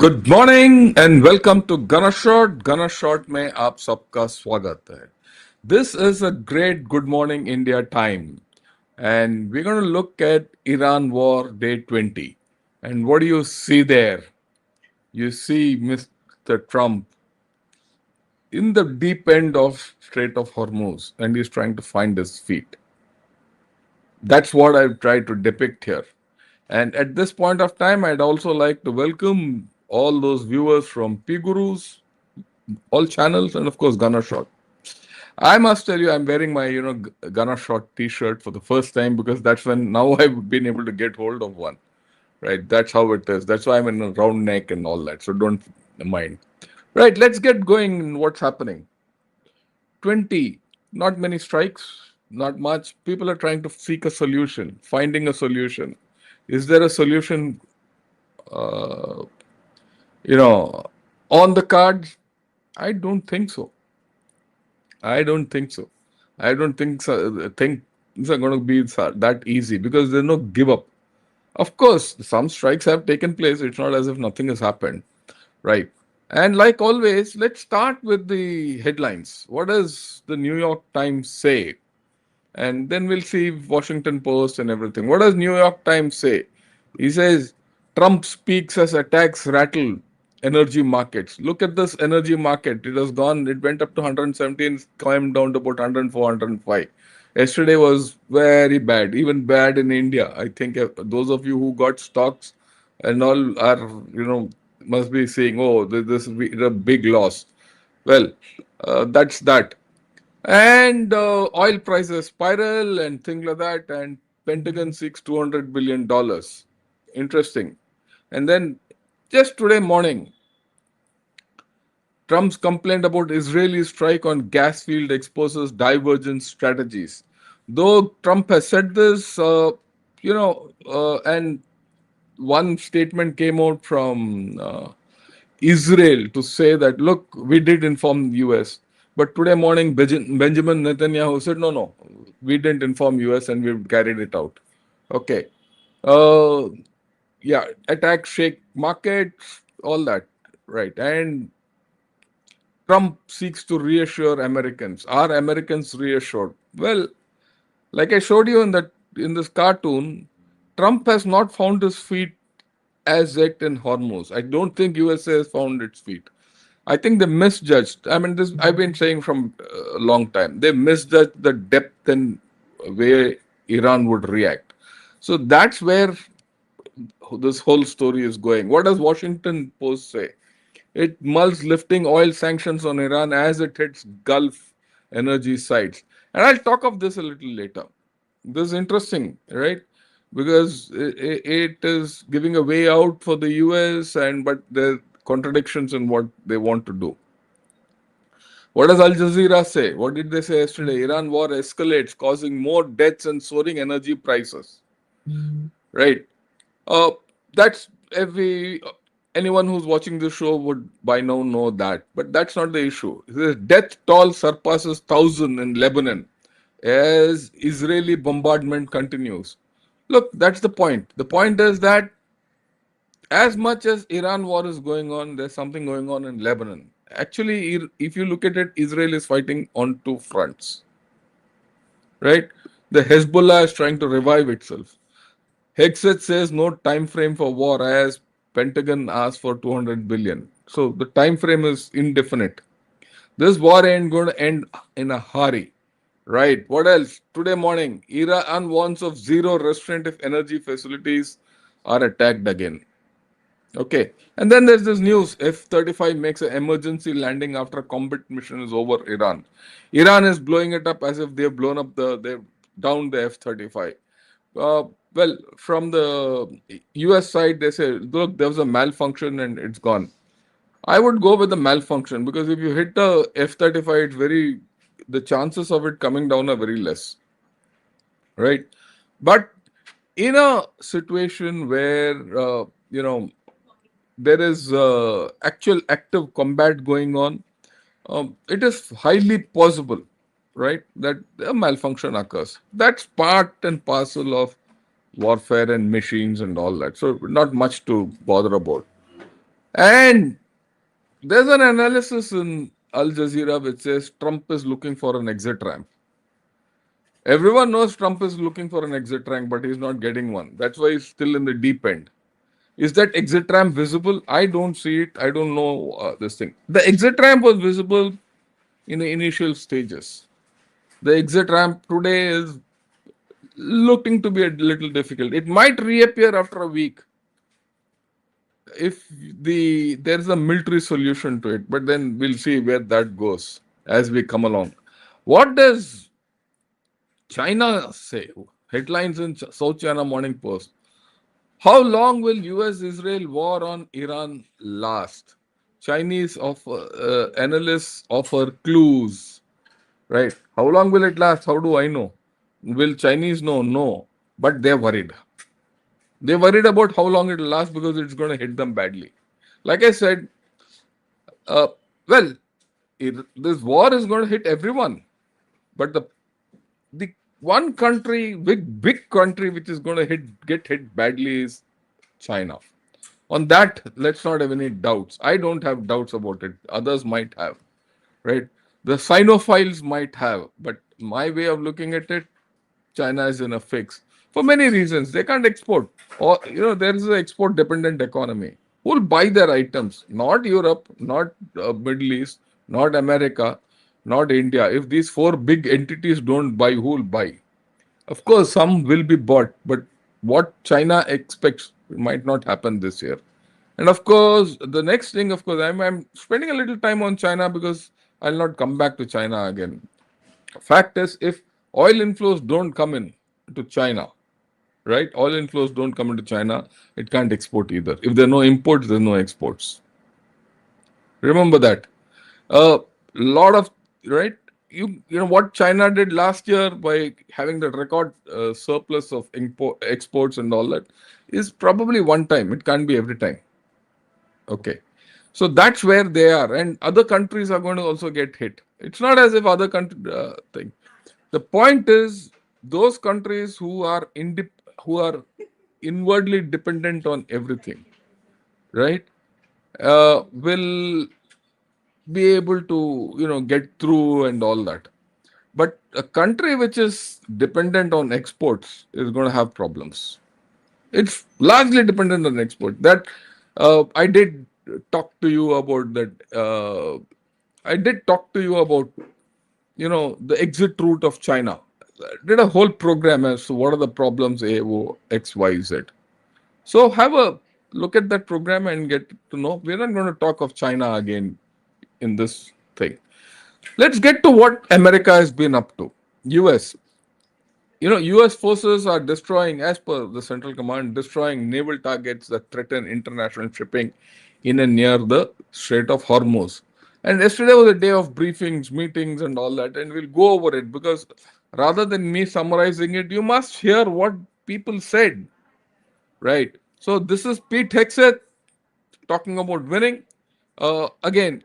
Good morning and welcome to गना शॉट में आप सबका स्वागत है. This is a great good morning India time, and we're going to look at Iran war day 20. And what do you see there? You see Mr. Trump in the deep end of Strait of Hormuz, and he's trying to find his feet. That's what I've tried to depict here. And at this point of time, I'd also like to welcome all those viewers from P Gurus, all channels, and of course, Gunner Shot. I must tell you, I'm wearing my Gunner Shot T-shirt for the first time because that's when now I've been able to get hold of one. Right, that's how it is. That's why I'm in a round neck and all that. So don't mind. Right, let's get going in what's happening. 20, not many strikes, not much. People are trying to seek a solution, finding a solution. Is there a solution, uh, you know, on the cards? I don't think so. I don't think so. I don't think so, think things are going to be that easy because there's no give up. Of course, some strikes have taken place. It's not as if nothing has happened, right? And like always, let's start with the headlines. What does the New York Times say? And then we'll see Washington Post and everything. What does New York Times say? He says Trump speaks as attacks rattle energy markets. Look at this energy market. It has gone, it went up to 117, climbed down to about 104, 105. Yesterday was very bad, even bad in India. I think those of you who got stocks and all are, must be saying, oh, this is a big loss. Well, that's that. And oil prices spiral and things like that. And Pentagon seeks $200 billion. Interesting. And then just today morning, Trump's complaint about Israeli strike on gas field exposes divergent strategies. Though Trump has said this, and one statement came out from Israel to say that, look, we did inform US. But today morning, Benjamin Netanyahu said, no, we didn't inform US and we've carried it out. Okay. Uh, yeah, attack, shake markets, all that. Right. And Trump seeks to reassure Americans. Are Americans reassured? Well, like I showed you in this cartoon, Trump has not found his feet as yet in Hormuz. I don't think USA has found its feet. I think they misjudged. I mean, this I've been saying from a long time. They misjudged the depth and way Iran would react. So that's where this whole story is going. What does Washington Post say? It mulls lifting oil sanctions on Iran as it hits Gulf energy sites. And I'll talk of this a little later. This is interesting, right? Because it is giving a way out for the US, but there are contradictions in what they want to do. What does Aljazeera say? What did they say yesterday? Iran war escalates, causing more deaths and soaring energy prices. Right? Uh, that's anyone who's watching this show would by now know that. But that's not the issue. The death toll surpasses 1,000 in Lebanon as Israeli bombardment continues. Look, that's the point. The point is that as much as Iran war is going on, there's something going on in Lebanon. Actually, if you look at it, Israel is fighting on two fronts. Right? The Hezbollah is trying to revive itself. Hexet says no time frame for war as Pentagon asked for 200 billion. So the time frame is indefinite. This war ain't going to end in a hurry. Right. What else? Today morning, Iran warns of zero restraint if energy facilities are attacked again. Okay. And then there's this news F-35 makes an emergency landing after a combat mission is over Iran. Iran is blowing it up as if they've blown up they've downed the F-35. Well, from the US side, they say, look, there was a malfunction and it's gone. I would go with the malfunction because if you hit the F-35, the chances of it coming down are very less. Right? But in a situation where, there is actual active combat going on, it is highly possible, right, that a malfunction occurs. That's part and parcel of warfare and machines and all that. So not much to bother about. And there's an analysis in Al Jazeera which says Trump is looking for an exit ramp. Everyone knows Trump is looking for an exit ramp, but he's not getting one. That's why he's still in the deep end. Is that exit ramp visible? I don't see it. I don't know this thing. The exit ramp was visible in the initial stages. The exit ramp today is looking to be a little difficult. It might reappear after a week if there's a military solution to it, but then we'll see where that goes as we come along. What does China say? Headlines in South China Morning Post. How long will US-Israel war on Iran last? Chinese analysts offer clues. Right? How long will it last? How do I know? Will Chinese know? No, but they're worried. They're worried about how long it will last because it's going to hit them badly. Like I said, uh, well, this war is going to hit everyone, but the one country, big country, which is going to get hit badly is China. On that, let's not have any doubts. I don't have doubts about it. Others might have, right? The Sinophiles might have, but my way of looking at it, China is in a fix for many reasons. They can't export, or there is an export-dependent economy. Who will buy their items? Not Europe, not Middle East, not America, not India. If these four big entities don't buy, who will buy? Of course, some will be bought, but what China expects might not happen this year. And of course, the next thing, of course, I'm spending a little time on China because I'll not come back to China again. Fact is, if oil inflows don't come in to China, right? Oil inflows don't come into China, it can't export either. If there are no imports, there's no exports. Remember that. A lot of right. You know what China did last year by having that record surplus of exports and all that is probably one time. It can't be every time. Okay. So that's where they are, and other countries are going to also get hit. It's not as if other country thing. The point is those countries who are inwardly dependent on everything, right? Will be able to get through and all that. But a country which is dependent on exports is going to have problems. It's largely dependent on export. That I did talk to you about that. I did talk to you about the exit route of China. Did a whole program as to what are the problems A, O, X, Y, Z. So have a look at that program and get to know. We're not going to talk of China again in this thing. Let's get to what America has been up to. US. US forces are destroying, as per the Central Command, destroying naval targets that threaten international shipping in and near the Strait of Hormuz. And yesterday was a day of briefings, meetings, and all that. And we'll go over it because rather than me summarizing it, you must hear what people said, right? So this is Pete Hexeth talking about winning. Again,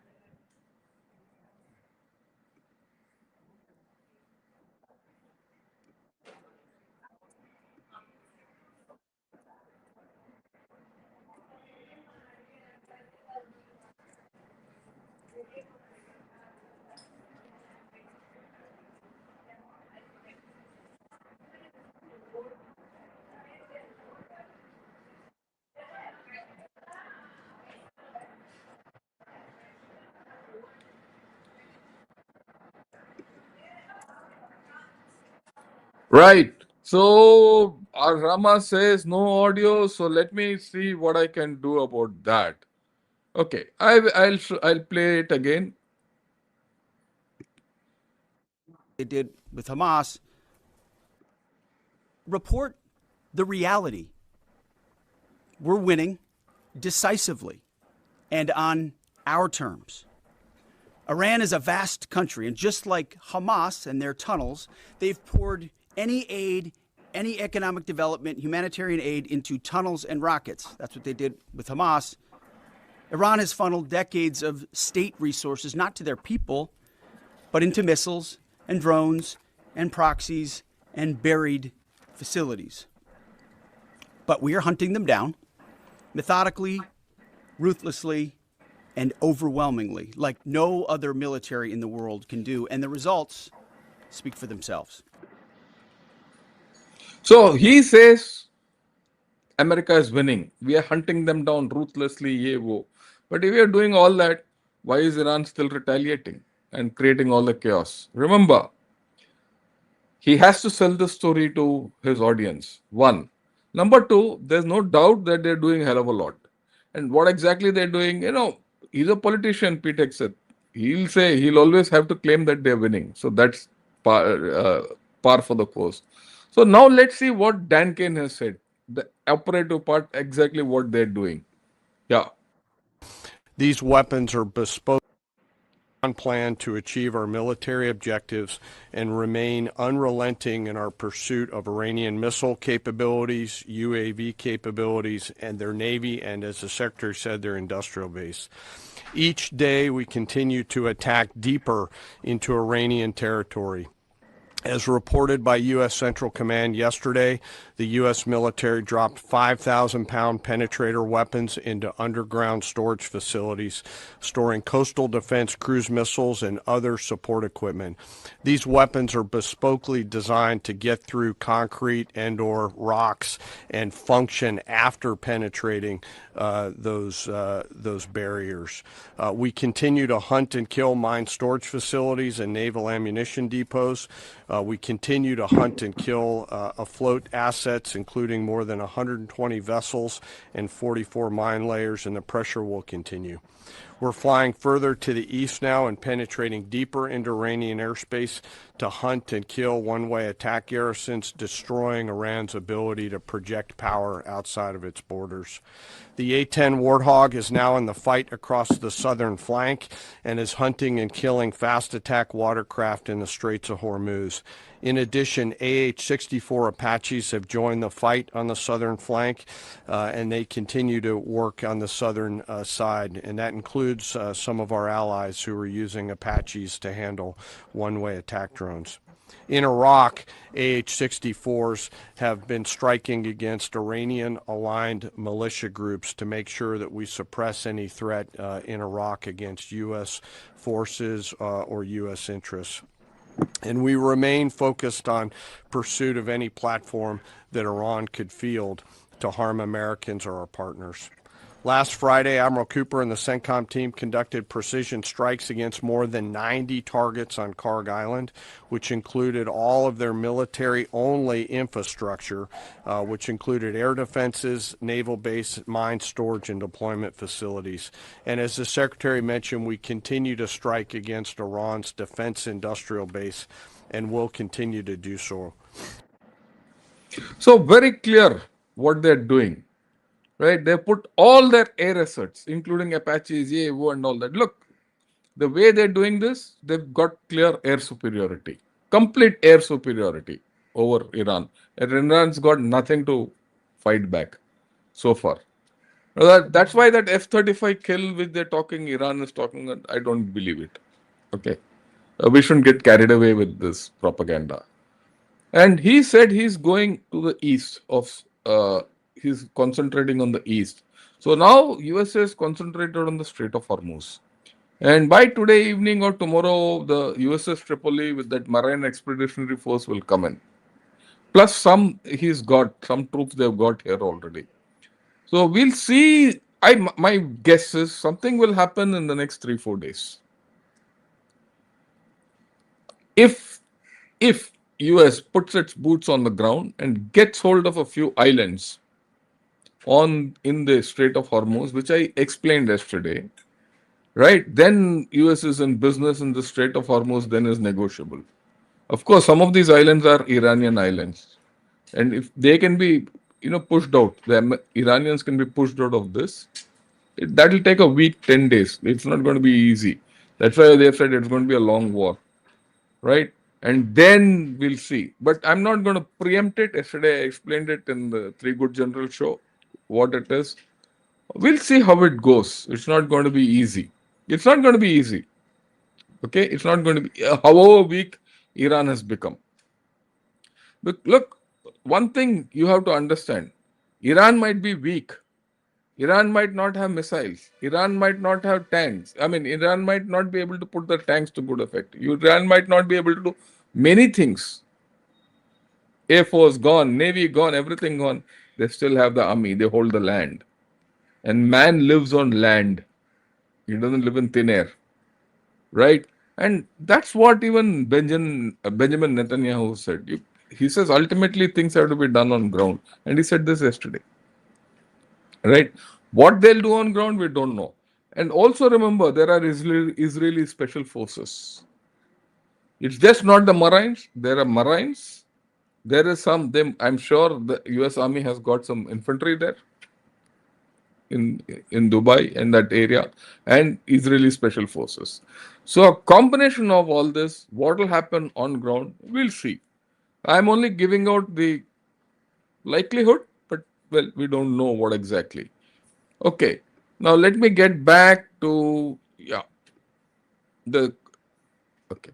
right. So our Rama says no audio. So let me see what I can do about that. Okay, I'll play it again. They did with Hamas, report the reality. We're winning decisively and on our terms. Iran is a vast country, and just like Hamas and their tunnels, they've poured any aid, any economic development, humanitarian aid into tunnels and rockets. That's what they did with Hamas. Iran has funneled decades of state resources, not to their people, but into missiles and drones and proxies and buried facilities. But we are hunting them down methodically ruthlessly and overwhelmingly, like no other military in the world can do. And the results speak for themselves. So he says America is winning. We are hunting them down ruthlessly, ye wo. But if we are doing all that, why is Iran still retaliating and creating all the chaos? Remember, he has to sell the story to his audience. One. Number two, there's no doubt that they're doing a hell of a lot. And what exactly they're doing, he's a politician, Pete said. He'll always have to claim that they're winning. So that's par for the course. So now let's see what Dan Kane has said. The operative part, exactly what they're doing. Yeah. These weapons are bespoke plan to achieve our military objectives and remain unrelenting in our pursuit of Iranian missile capabilities, UAV capabilities, and their Navy, and as the Secretary said, their industrial base. Each day we continue to attack deeper into Iranian territory. As reported by U.S. Central Command yesterday, the U.S. military dropped 5,000-pound penetrator weapons into underground storage facilities, storing coastal defense cruise missiles and other support equipment. These weapons are bespokely designed to get through concrete and/or rocks and function after penetrating those barriers. We continue to hunt and kill mine storage facilities and naval ammunition depots. We continue to hunt and kill afloat assets, including more than 120 vessels and 44 mine layers, and the pressure will continue. We're flying further to the east now and penetrating deeper into Iranian airspace to hunt and kill one-way attack garrisons, destroying Iran's ability to project power outside of its borders. The A-10 Warthog is now in the fight across the southern flank and is hunting and killing fast attack watercraft in the Straits of Hormuz. In addition, AH-64 Apaches have joined the fight on the southern flank, and they continue to work on the southern side, and that includes some of our allies who are using Apaches to handle one-way attack drones. In Iraq, AH-64s have been striking against Iranian-aligned militia groups to make sure that we suppress any threat in Iraq against U.S. forces or U.S. interests. And we remain focused on pursuit of any platform that Iran could field to harm Americans or our partners. Last Friday, Admiral Cooper and the CENTCOM team conducted precision strikes against more than 90 targets on Karg Island, which included all of their military-only infrastructure, which included air defenses, naval base, mine storage, and deployment facilities. And as the Secretary mentioned, we continue to strike against Iran's defense industrial base and will continue to do so. So very clear what they're doing. Right? They put all their air assets, including Apaches, AAO, and all that. Look, the way they're doing this, they've got clear air superiority, complete air superiority over Iran. And Iran's got nothing to fight back so far. That's why that F-35 kill which they're talking, Iran is talking, I don't believe it. Okay. We shouldn't get carried away with this propaganda. And he said he's going to the east of he's concentrating on the east. So now USA is concentrated on the Strait of Hormuz. And by today evening or tomorrow, the USS Tripoli with that Marine Expeditionary Force will come in. Plus he's got some troops they've got here already. So we'll see. My guess is something will happen in the next 3-4 days. If US puts its boots on the ground and gets hold of a few islands in the Strait of Hormuz, which I explained yesterday, right? Then US is in business in the Strait of Hormuz, then is negotiable. Of course, some of these islands are Iranian islands. And if they can be, pushed out, the Iranians can be pushed out of this, that will take a week, 10 days. It's not going to be easy. That's why they said it's going to be a long war, right? And then we'll see. But I'm not going to preempt it. Yesterday, I explained it in the Three Good General show, what it is. We'll see how it goes. It's not going to be easy. It's not going to be easy. Okay? It's not going to be, however weak Iran has become. But look, one thing you have to understand, Iran might be weak, Iran might not have missiles. Iran might not have tanks. I mean, Iran might not be able to put the tanks to good effect. Iran might not be able to do many things. Air Force gone, Navy gone, everything gone. They still have the army. They hold the land. And man lives on land. He doesn't live in thin air. Right? And that's what even Benjamin Netanyahu said. He says ultimately things have to be done on ground. And he said this yesterday. Right? What they'll do on ground, we don't know. And also remember, there are Israeli special forces. It's just not the Marines. There are Marines. There is some, them. I'm sure the US Army has got some infantry there in Dubai and that area, and Israeli special forces. So a combination of all this, what will happen on ground, we'll see. I'm only giving out the likelihood, but well, we don't know what exactly. Okay, now let me get back to the okay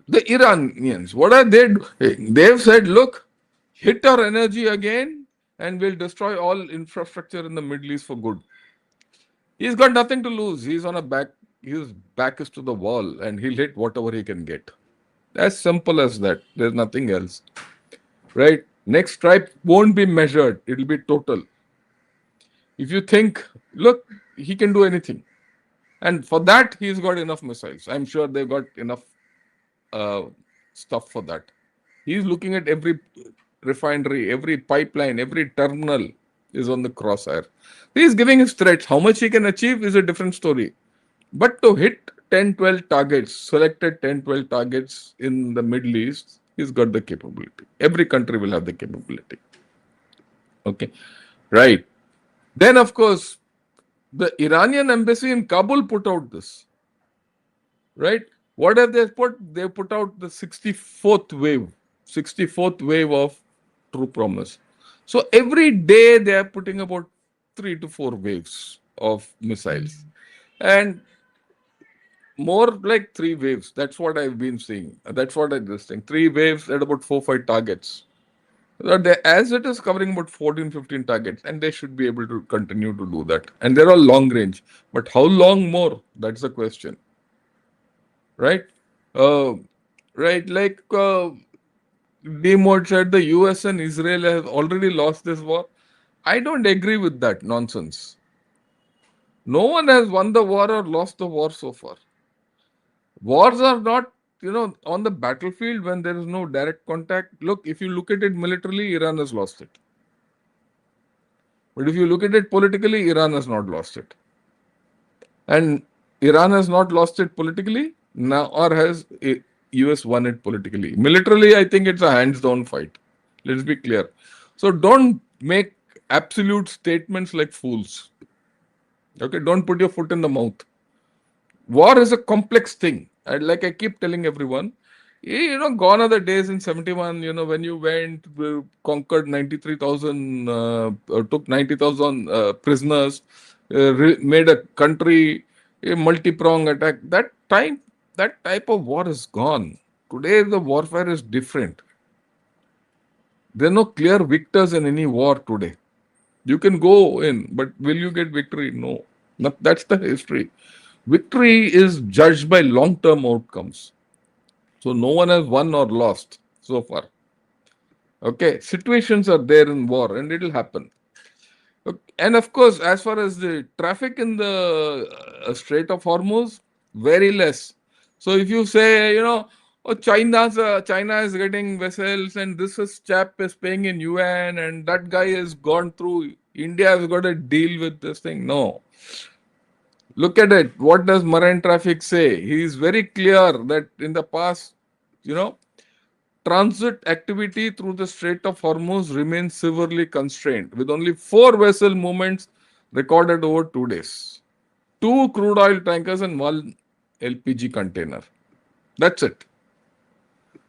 the Iranians. What are they doing? They've said, look, hit our energy again, and we'll destroy all infrastructure in the Middle East for good. He's got nothing to lose. He's on a back. His back is to the wall, and he'll hit whatever he can get. As simple as that. There's nothing else, right? Next strike won't be measured. It'll be total. If you think, look, he can do anything. And for that, he's got enough missiles. I'm sure they've got enough uh, stuff for that. He's looking at every refinery, every pipeline, every terminal is on the crosshair. He's giving his threats. How much he can achieve is a different story. But to hit 10, 12 targets, selected 10, 12 targets in the Middle East, he's got the capability. Every country will have the capability. Okay. Right. Then, of course, the Iranian embassy in Kabul put out this. Right? What have they put? They put out the 64th wave, 64th wave of True Promise. So every day they are putting about 3 to 4 waves of missiles. And more like 3 waves. That's what I've been seeing. That's what I just think. 3 waves at about 4, 5 targets. As it is covering about 14, 15 targets, and they should be able to continue to do that. And they're all long range. But how long more? That's the question. Right? Uh, right. Like Demod said, the US and Israel have already lost this war. I don't agree with that nonsense. No one has won the war or lost the war so far. Wars are not, on the battlefield when there is no direct contact. Look, if you look at it militarily, Iran has lost it. But if you look at it politically, Iran has not lost it. And Iran has not lost it politically now, or has US won it politically? Militarily, I think it's a hands-down fight. Let's be clear. So don't make absolute statements like fools. Okay, don't put your foot in the mouth. War is a complex thing. And like I keep telling everyone, gone are the days in 71, when you went, conquered 93,000, took 90,000 prisoners, made a country, a multi-pronged attack. That type of war is gone. Today, the warfare is different. There are no clear victors in any war today. You can go in, but will you get victory? No. That's the history. Victory is judged by long-term outcomes. So no one has won or lost so far. Okay, situations are there in war and it'll happen. Okay. And of course, as far as the traffic in the Strait of Hormuz, very less. So if you say, oh, China is getting vessels and chap is paying in yuan and that guy has gone through, India has got to deal with this thing. No. Look at it. What does marine traffic say? He is very clear that in the past, transit activity through the Strait of Hormuz remains severely constrained, with only 4 vessel movements recorded over 2 days. 2 crude oil tankers and 1 LPG container. That's it.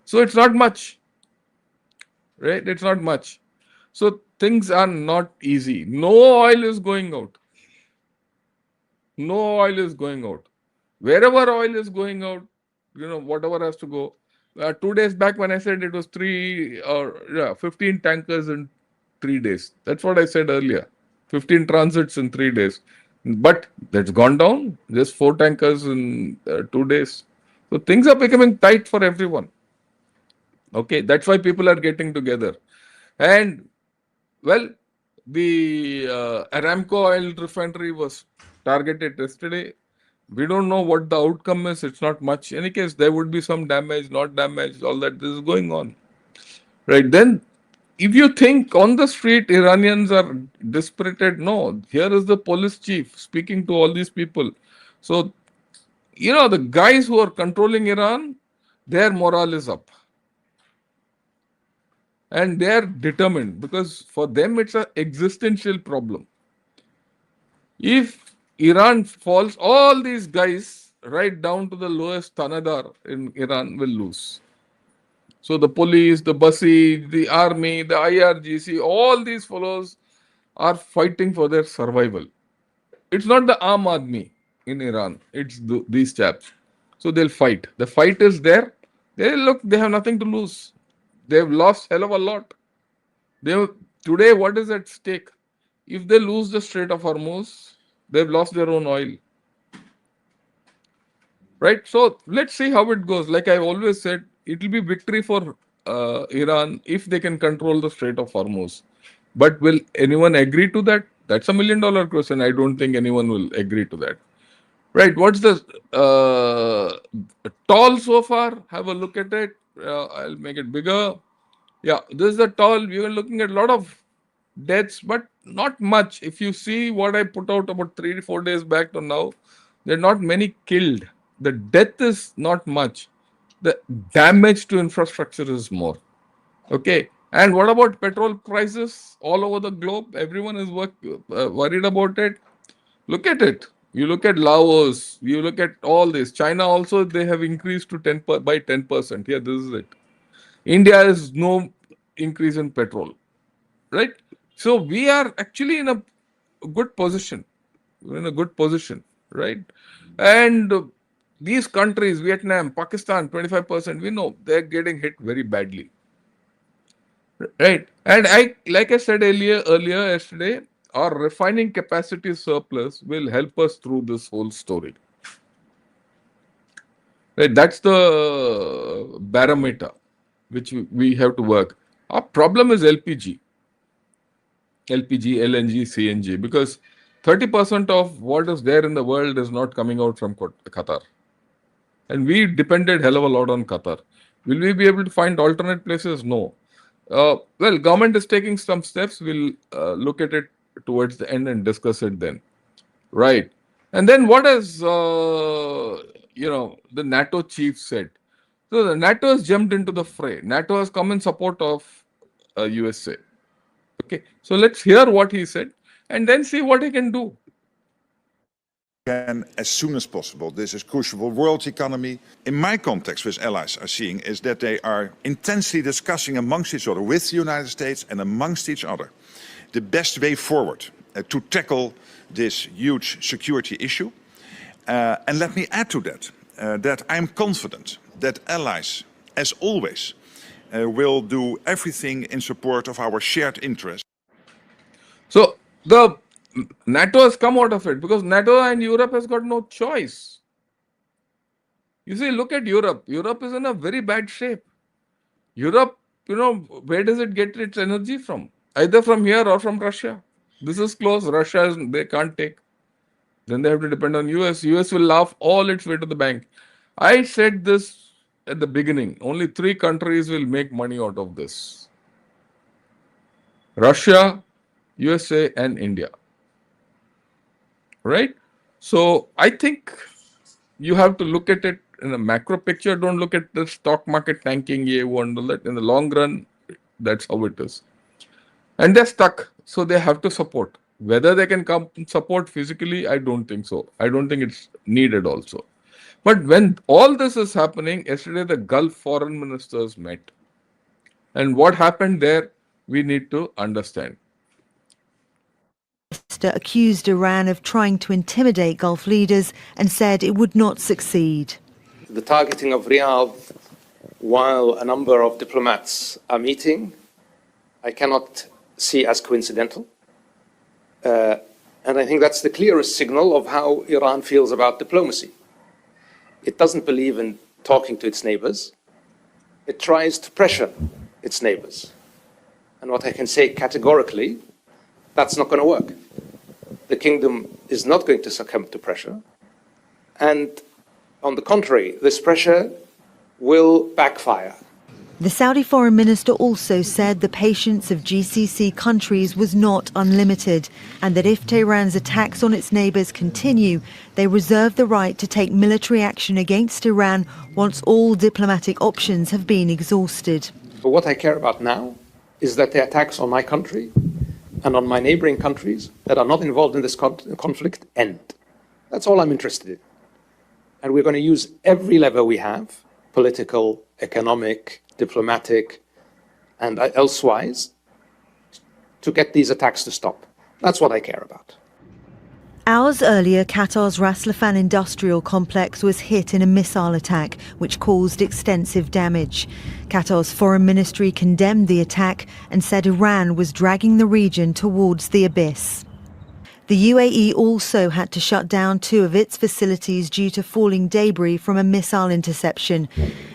So it's not much, right? It's not much. So things are not easy. No oil is going out. No oil is going out. Wherever oil is going out, whatever has to go. 2 days back, when I said it was 15 tankers in 3 days. That's what I said earlier. 15 transits in 3 days. But that's gone down. Just 4 tankers in 2 days. So things are becoming tight for everyone. Okay, that's why people are getting together. And well, the Aramco oil refinery was targeted yesterday. We don't know what the outcome is. It's not much. In any case, there would be some damage, not damage, all that. This is going on. Right. Then, if you think on the street Iranians are dispirited, no. Here is the police chief speaking to all these people. So, the guys who are controlling Iran, their morale is up. And they are determined because for them it's an existential problem. If Iran falls, all these guys, right down to the lowest Tanadar in Iran, will lose. So the police, the Basi, the army, the IRGC, all these fellows are fighting for their survival. It's not the Aam Aadmi in Iran, it's these chaps. So they'll fight. The fight is there. They have nothing to lose. They've lost hell of a lot. Today, what is at stake? If they lose the Strait of Hormuz, they've lost their own oil. Right? So let's see how it goes. Like I've always said, it will be victory for Iran if they can control the Strait of Hormuz. But will anyone agree to that? That's $1 million question. I don't think anyone will agree to that. Right? What's the toll so far? Have a look at it. I'll make it bigger. Yeah, this is the toll. We were looking at a lot of deaths, but not much. If you see what I put out about 3 to 4 days back to now, there are not many killed. The death is not much. The damage to infrastructure is more. Okay. And what about petrol prices all over the globe? Everyone is worried about it. Look at it. You look at Laos. You look at all this. China also, they have increased to by 10%. Yeah, this is it. India is no increase in petrol. Right? So we are actually in a good position. We're in a good position, right? And these countries, Vietnam, Pakistan, 25%, we know they're getting hit very badly. Right? And like I said earlier yesterday, our refining capacity surplus will help us through this whole story. Right? That's the barometer which we have to work. Our problem is LPG, LNG, CNG, because 30% of what is there in the world is not coming out from Qatar. And we depended hell of a lot on Qatar. Will we be able to find alternate places? No. Well, government is taking some steps. We'll look at it towards the end and discuss it then. Right. And then what has, the NATO chief said? So the NATO has jumped into the fray. NATO has come in support of USA. Okay. So let's hear what he said and then see what he can do. Can as soon as possible. This is crucial for world economy. In my context with allies are seeing is that they are intensely discussing amongst each other with the United States and amongst each other the best way forward to tackle this huge security issue. And let me add to that, that I'm confident that allies, as always, will do everything in support of our shared interests. So the NATO has come out of it because NATO and Europe has got no choice. You see, look at Europe. Europe is in a very bad shape. Europe, where does it get its energy from? Either from here or from Russia. This is close. Russia, they can't take. Then they have to depend on US. US will laugh all its way to the bank. I said this at the beginning. Only 3 countries will make money out of this. Russia, USA, and India. Right? So I think you have to look at it in a macro picture. Don't look at the stock market tanking. In the long run, that's how it is. And they're stuck. So they have to support. Whether they can come support physically, I don't think so. I don't think it's needed also. But when all this is happening, yesterday the Gulf foreign ministers met. And what happened there, we need to understand. Accused Iran of trying to intimidate Gulf leaders and said it would not succeed. The targeting of Riyadh while a number of diplomats are meeting, I cannot see as coincidental. And I think that's the clearest signal of how Iran feels about diplomacy. It doesn't believe in talking to its neighbors. It tries to pressure its neighbors. And what I can say categorically, that's not going to work. The kingdom is not going to succumb to pressure. And on the contrary, this pressure will backfire. The Saudi foreign minister also said the patience of GCC countries was not unlimited and that if Tehran's attacks on its neighbours continue, they reserve the right to take military action against Iran once all diplomatic options have been exhausted. But what I care about now is that the attacks on my country and on my neighbouring countries that are not involved in this conflict end. That's all I'm interested in. And we're going to use every lever we have, political, economic, diplomatic, and elsewise, to get these attacks to stop. That's what I care about. Hours earlier, Qatar's Ras Laffan industrial complex was hit in a missile attack which caused extensive damage. Qatar's foreign ministry condemned the attack and said Iran was dragging the region towards the abyss. The UAE also had to shut down 2 of its facilities due to falling debris from a missile interception.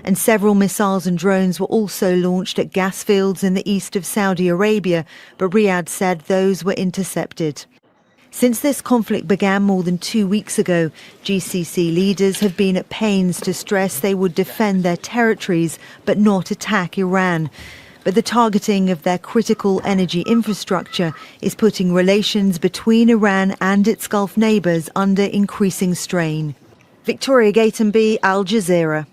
And several missiles and drones were also launched at gas fields in the east of Saudi Arabia, but Riyadh said those were intercepted. Since this conflict began more than 2 weeks ago, GCC leaders have been at pains to stress they would defend their territories but not attack Iran. But the targeting of their critical energy infrastructure is putting relations between Iran and its Gulf neighbours under increasing strain. Victoria Gatenby, Al Jazeera.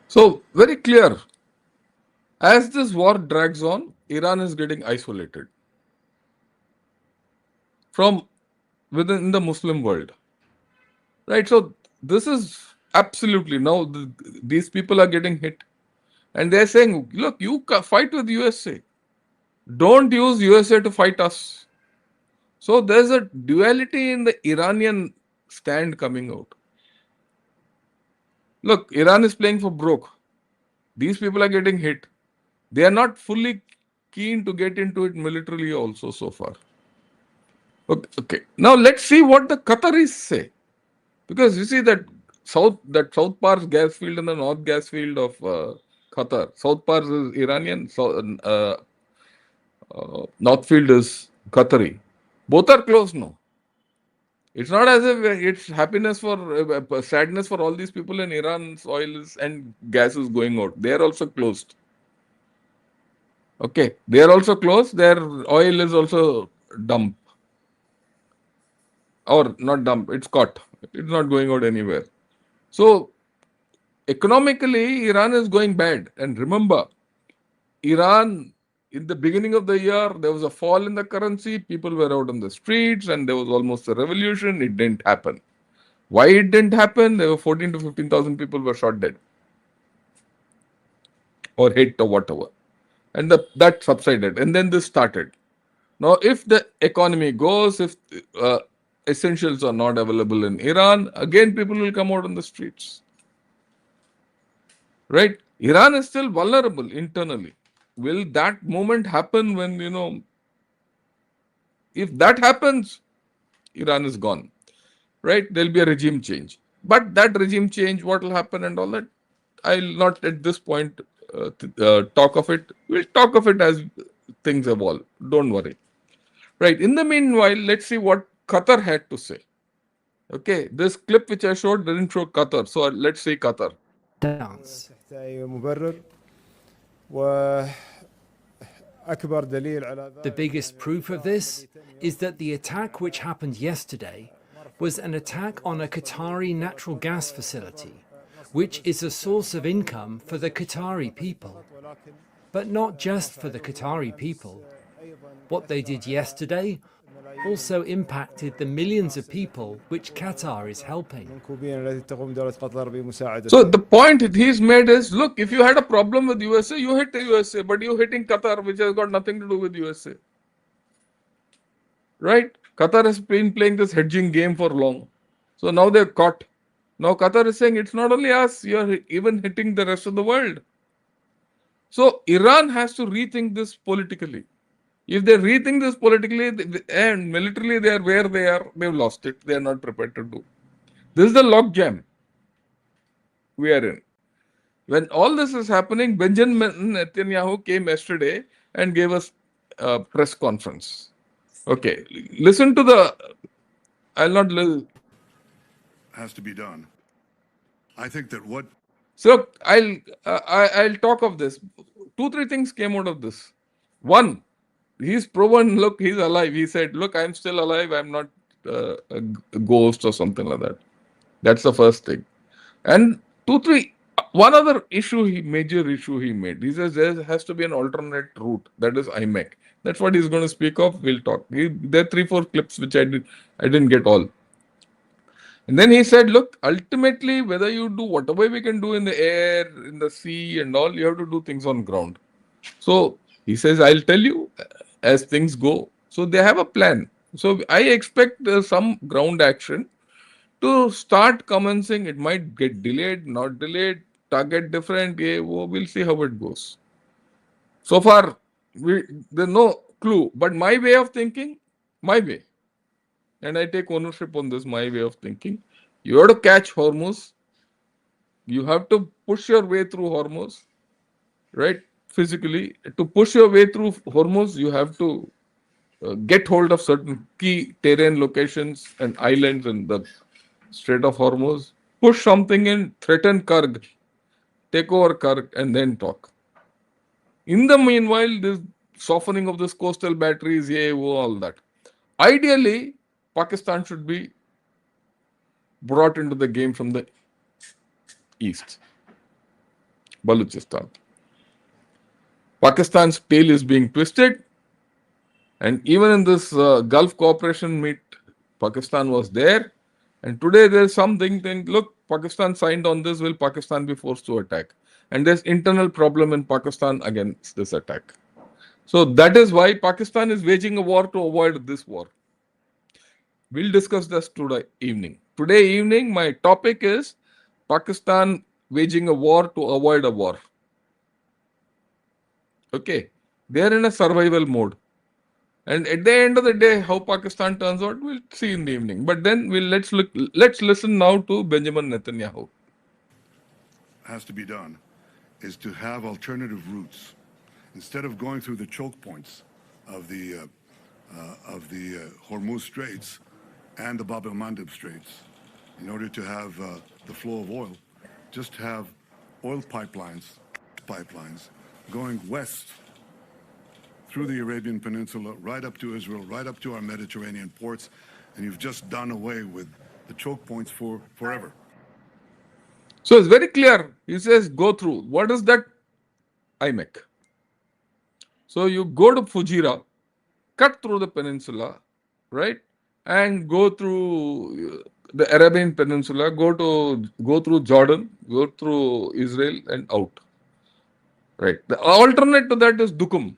So, very clear. As this war drags on, Iran is getting isolated from within the Muslim world. Right? So, this is absolutely now these people are getting hit. And they're saying, look, you fight with USA. Don't use USA to fight us. So there's a duality in the Iranian stand coming out. Look, Iran is playing for broke. These people are getting hit. They are not fully keen to get into it militarily also so far. Okay. Now let's see what the Qataris say. Because you see that South Pars gas field and the North gas field of Qatar. South Pars is Iranian, North field is Qatari. Both are closed now. It's not as if it's happiness for sadness for all these people in Iran's oil and gas is going out. They are also closed. Okay, they are also closed. Their oil is also dump. Or not dump, it's caught. It's not going out anywhere. So, economically, Iran is going bad. And remember, Iran, in the beginning of the year, there was a fall in the currency. People were out on the streets and there was almost a revolution. It didn't happen. Why it didn't happen? There were 14 to 15,000 people were shot dead or hit or whatever. And that subsided. And then this started. Now, if the economy goes, if essentials are not available in Iran, again, people will come out on the streets. Right? Iran is still vulnerable internally. Will that moment happen when, if that happens, Iran is gone. Right? There'll be a regime change. But that regime change, what will happen and all that, I'll not at this point talk of it. We'll talk of it as things evolve. Don't worry. Right? In the meanwhile, let's see what Qatar had to say. Okay? This clip which I showed didn't show Qatar. So let's see Qatar. Dance. The biggest proof of this is that the attack which happened yesterday was an attack on a Qatari natural gas facility, which is a source of income for the Qatari people. But not just for the Qatari people. What they did yesterday also impacted the millions of people which Qatar is helping. So the point he's made is, look, if you had a problem with USA, you hit the USA, but you're hitting Qatar, which has got nothing to do with USA. Right? Qatar has been playing this hedging game for long. So now they're caught. Now Qatar is saying it's not only us, you're even hitting the rest of the world. So Iran has to rethink this politically. If they rethink this politically and militarily, they are where they are. They've lost it. They are not prepared to do. This is the log jam we are in. When all this is happening, Benjamin Netanyahu came yesterday and gave us a press conference. Okay, listen to the. I'll not. Has to be done. I think that what. So I'll talk of this. 2-3 things came out of this. One, he's proven. Look, he's alive. He said, "Look, I'm still alive. I'm not a ghost or something like that." That's the first thing. And 2-3. One other major issue he made. He says there has to be an alternate route. That is IMEC. That's what he's going to speak of. We'll talk. There are 3-4 clips which I didn't get all. And then he said, look, ultimately, whether you do whatever we can do in the air, in the sea and all, you have to do things on ground. So he says, I'll tell you as things go. So they have a plan. So I expect some ground action to start commencing. It might get delayed, not delayed, target different. Yeah, we'll see how it goes. So far, there's no clue. But my way of thinking, my way, and I take ownership on this, my way of thinking, you have to catch Hormuz. You have to push your way through Hormuz, right? Physically. To push your way through Hormuz, you have to get hold of certain key terrain locations and islands in the Strait of Hormuz, push something in, threaten Karg, take over Karg, and then talk. In the meanwhile, this softening of this coastal batteries, all that. Ideally, Pakistan should be brought into the game from the east, Balochistan. Pakistan's tail is being twisted, and even in this Gulf Cooperation meet, Pakistan was there. And today there's something saying, look, Pakistan signed on this, will Pakistan be forced to attack? And there's internal problem in Pakistan against this attack. So that is why Pakistan is waging a war to avoid this war. We'll discuss this today evening. Today evening, my topic is Pakistan waging a war to avoid a war. Okay, they're in a survival mode. And at the end of the day, how Pakistan turns out, we'll see in the evening. But then let's listen now to Benjamin Netanyahu. Has to be done is to have alternative routes instead of going through the choke points of the Hormuz Straits and the Bab el-Mandeb Straits. In order to have the flow of oil, just have oil pipelines going west through the Arabian Peninsula, right up to Israel, right up to our Mediterranean ports, and you've just done away with the choke points for forever. So it's very clear. He says, go through. What is that? IMEC. So you go to Fujairah, cut through the peninsula, right? And go through the Arabian Peninsula, go through Jordan, go through Israel and out. Right. The alternate to that is Duqm.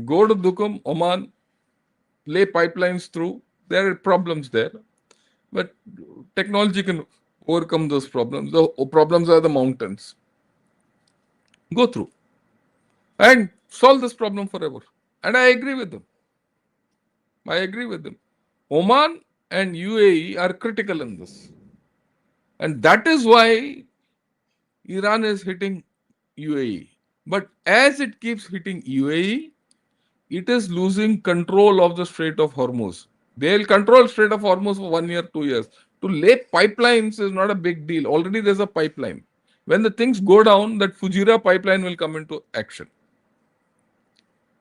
Go to Duqm, Oman, lay pipelines through. There are problems there, but technology can overcome those problems. The problems are the mountains. Go through and solve this problem forever. And I agree with them. Oman and UAE are critical in this. And that is why Iran is hitting UAE. But as it keeps hitting UAE, it is losing control of the Strait of Hormuz. They'll control Strait of Hormuz for 1 year, 2 years. To lay pipelines is not a big deal. Already there's a pipeline. When the things go down, that Fujairah pipeline will come into action.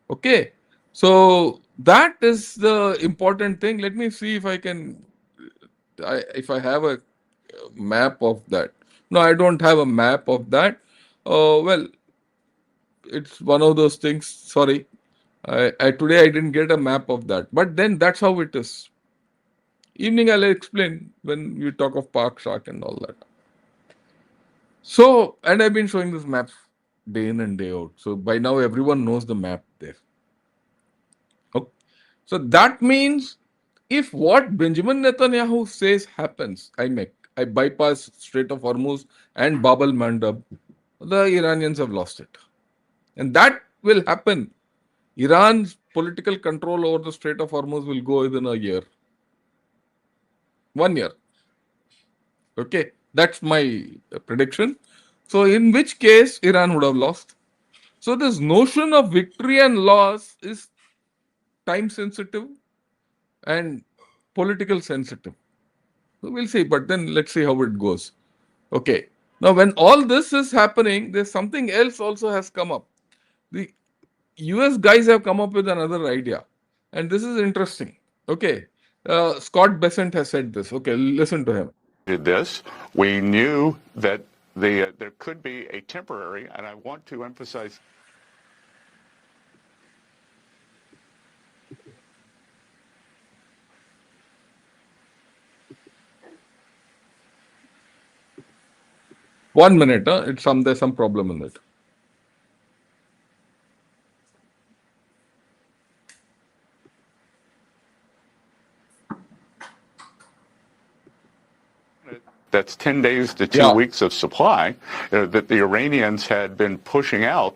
Okay. So that is the important thing. Let me see if I have a map of that. No, I don't have a map of that. Well, it's one of those things. Sorry. Today I didn't get a map of that. But then that's how it is. Evening I'll explain when we talk of Park Shark and all that. So, and I've been showing this map day in and day out. So by now everyone knows the map there. Okay. So that means if what Benjamin Netanyahu says happens, I bypass Strait of Hormuz and Bab el-Mandeb, the Iranians have lost it. And that will happen. Iran's political control over the Strait of Hormuz will go within a year. 1 year. Okay, that's my prediction. So, in which case Iran would have lost. So, this notion of victory and loss is time sensitive and political sensitive. So, we'll see, but then let's see how it goes. Okay. Now, when all this is happening, there's something else also has come up. The US guys have come up with another idea, and this is interesting. Okay. Scott Bessent has said this. Okay, listen to him. Did this, we knew that there could be a temporary, and I want to emphasize. One minute, there's some problem in it. That's 10 days to 2 Yeah. weeks of supply that the Iranians had been pushing out.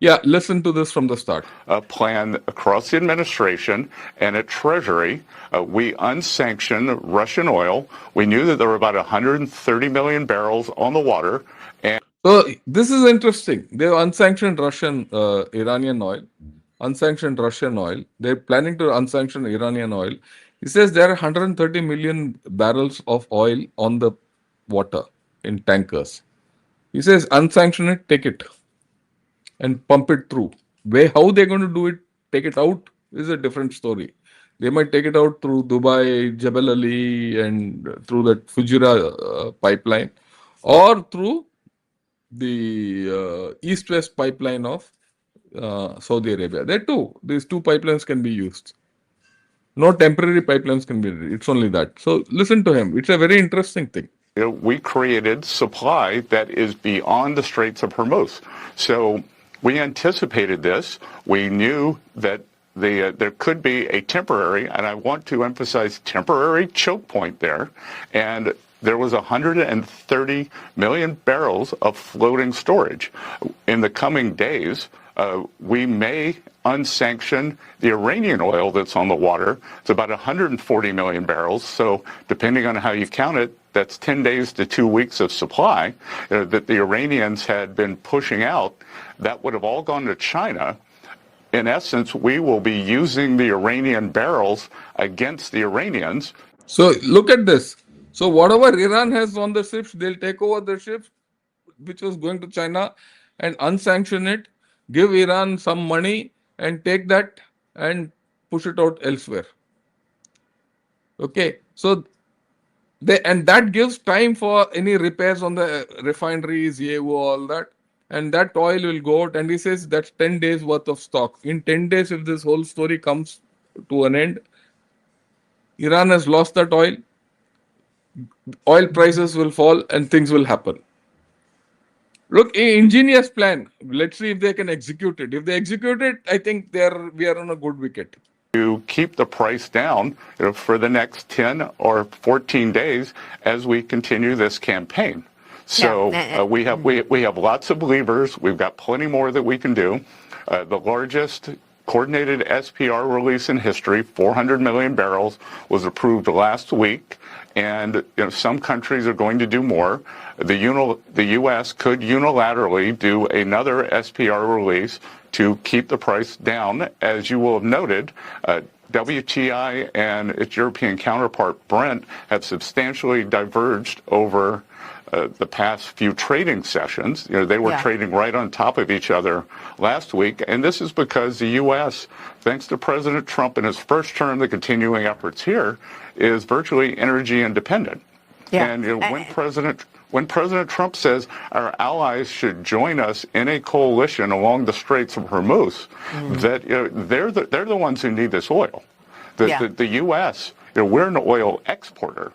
Yeah, listen to this from the start. A plan across the administration and at Treasury. We unsanctioned Russian oil. We knew that there were about 130 million barrels on the water. And So this is interesting. They have unsanctioned Russian, Iranian oil, unsanctioned Russian oil. They're planning to unsanction Iranian oil. He says there are 130 million barrels of oil on the water in tankers. He says unsanction it, take it, and pump it through. How they're going to do it, take it out, is a different story. They might take it out through Dubai, Jebel Ali, and through that Fujairah pipeline, or through the east-west pipeline of Saudi Arabia. These two pipelines can be used. No temporary pipelines can be used. It's only that. So listen to him. It's a very interesting thing. we created supply that is beyond the Straits of Hormuz. So we anticipated this. We knew that there could be a temporary, and I want to emphasize temporary, choke point there. And there was 130 million barrels of floating storage. In the coming days, we may unsanction the Iranian oil that's on the water. It's about 140 million barrels. So depending on how you count it, that's 10 days to 2 weeks of supply that the Iranians had been pushing out. That would have all gone to China. In essence, we will be using the Iranian barrels against the Iranians. So look at this. So whatever Iran has on the ships, they'll take over the ships, which was going to China, and unsanction it, give Iran some money, and take that and push it out elsewhere. Okay, so and that gives time for any repairs on the refineries, all that, and that oil will go out. And he says that's 10 days worth of stock. In 10 days, if this whole story comes to an end, Iran has lost that oil. Oil prices will fall and things will happen. Look, an ingenious plan. Let's see if they can execute it. If they execute it, I think we are on a good wicket. To keep the price down for the next 10 or 14 days as we continue this campaign. So we have lots of levers. We've got plenty more that we can do. The largest coordinated SPR release in history, 400 million barrels, was approved last week. And some countries are going to do more. The U.S. could unilaterally do another SPR release to keep the price down. As you will have noted, WTI and its European counterpart Brent have substantially diverged over the past few trading sessions. They were trading right on top of each other last week. And this is because the U.S., thanks to President Trump in his first term, the continuing efforts here, is virtually energy independent. And when President Trump says our allies should join us in a coalition along the Straits of Hormuz, that they're the ones who need this oil. The U.S., we're an oil exporter.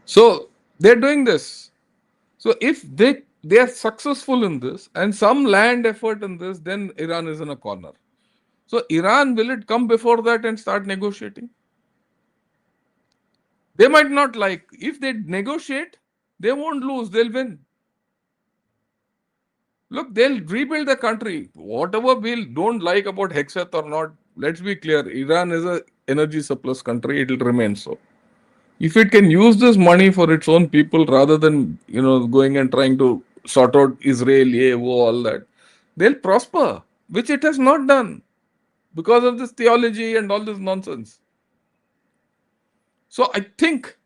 So they're doing this. So if they are successful in this and some land effort in this, then Iran is in a corner. So Iran, will it come before that and start negotiating? They might not like. If they negotiate, they won't lose. They'll win. Look, they'll rebuild the country. Whatever we don't like about Hexeth or not, let's be clear, Iran is an energy surplus country. It will remain so. If it can use this money for its own people rather than, going and trying to sort out Israel, all that, they'll prosper, which it has not done because of this theology and all this nonsense. So I think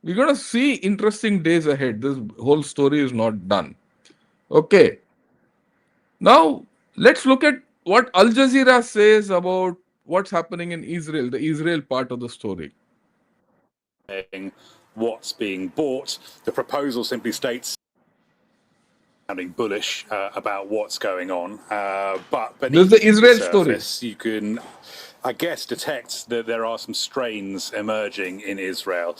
we're going to see interesting days ahead. This whole story is not done. Okay. Now, let's look at what Al Jazeera says about what's happening in Israel, the Israel part of the story. What's being bought. The proposal simply states sounding bullish about what's going on, but this is the Israel story. You can, I guess, detect that there are some strains emerging in Israel.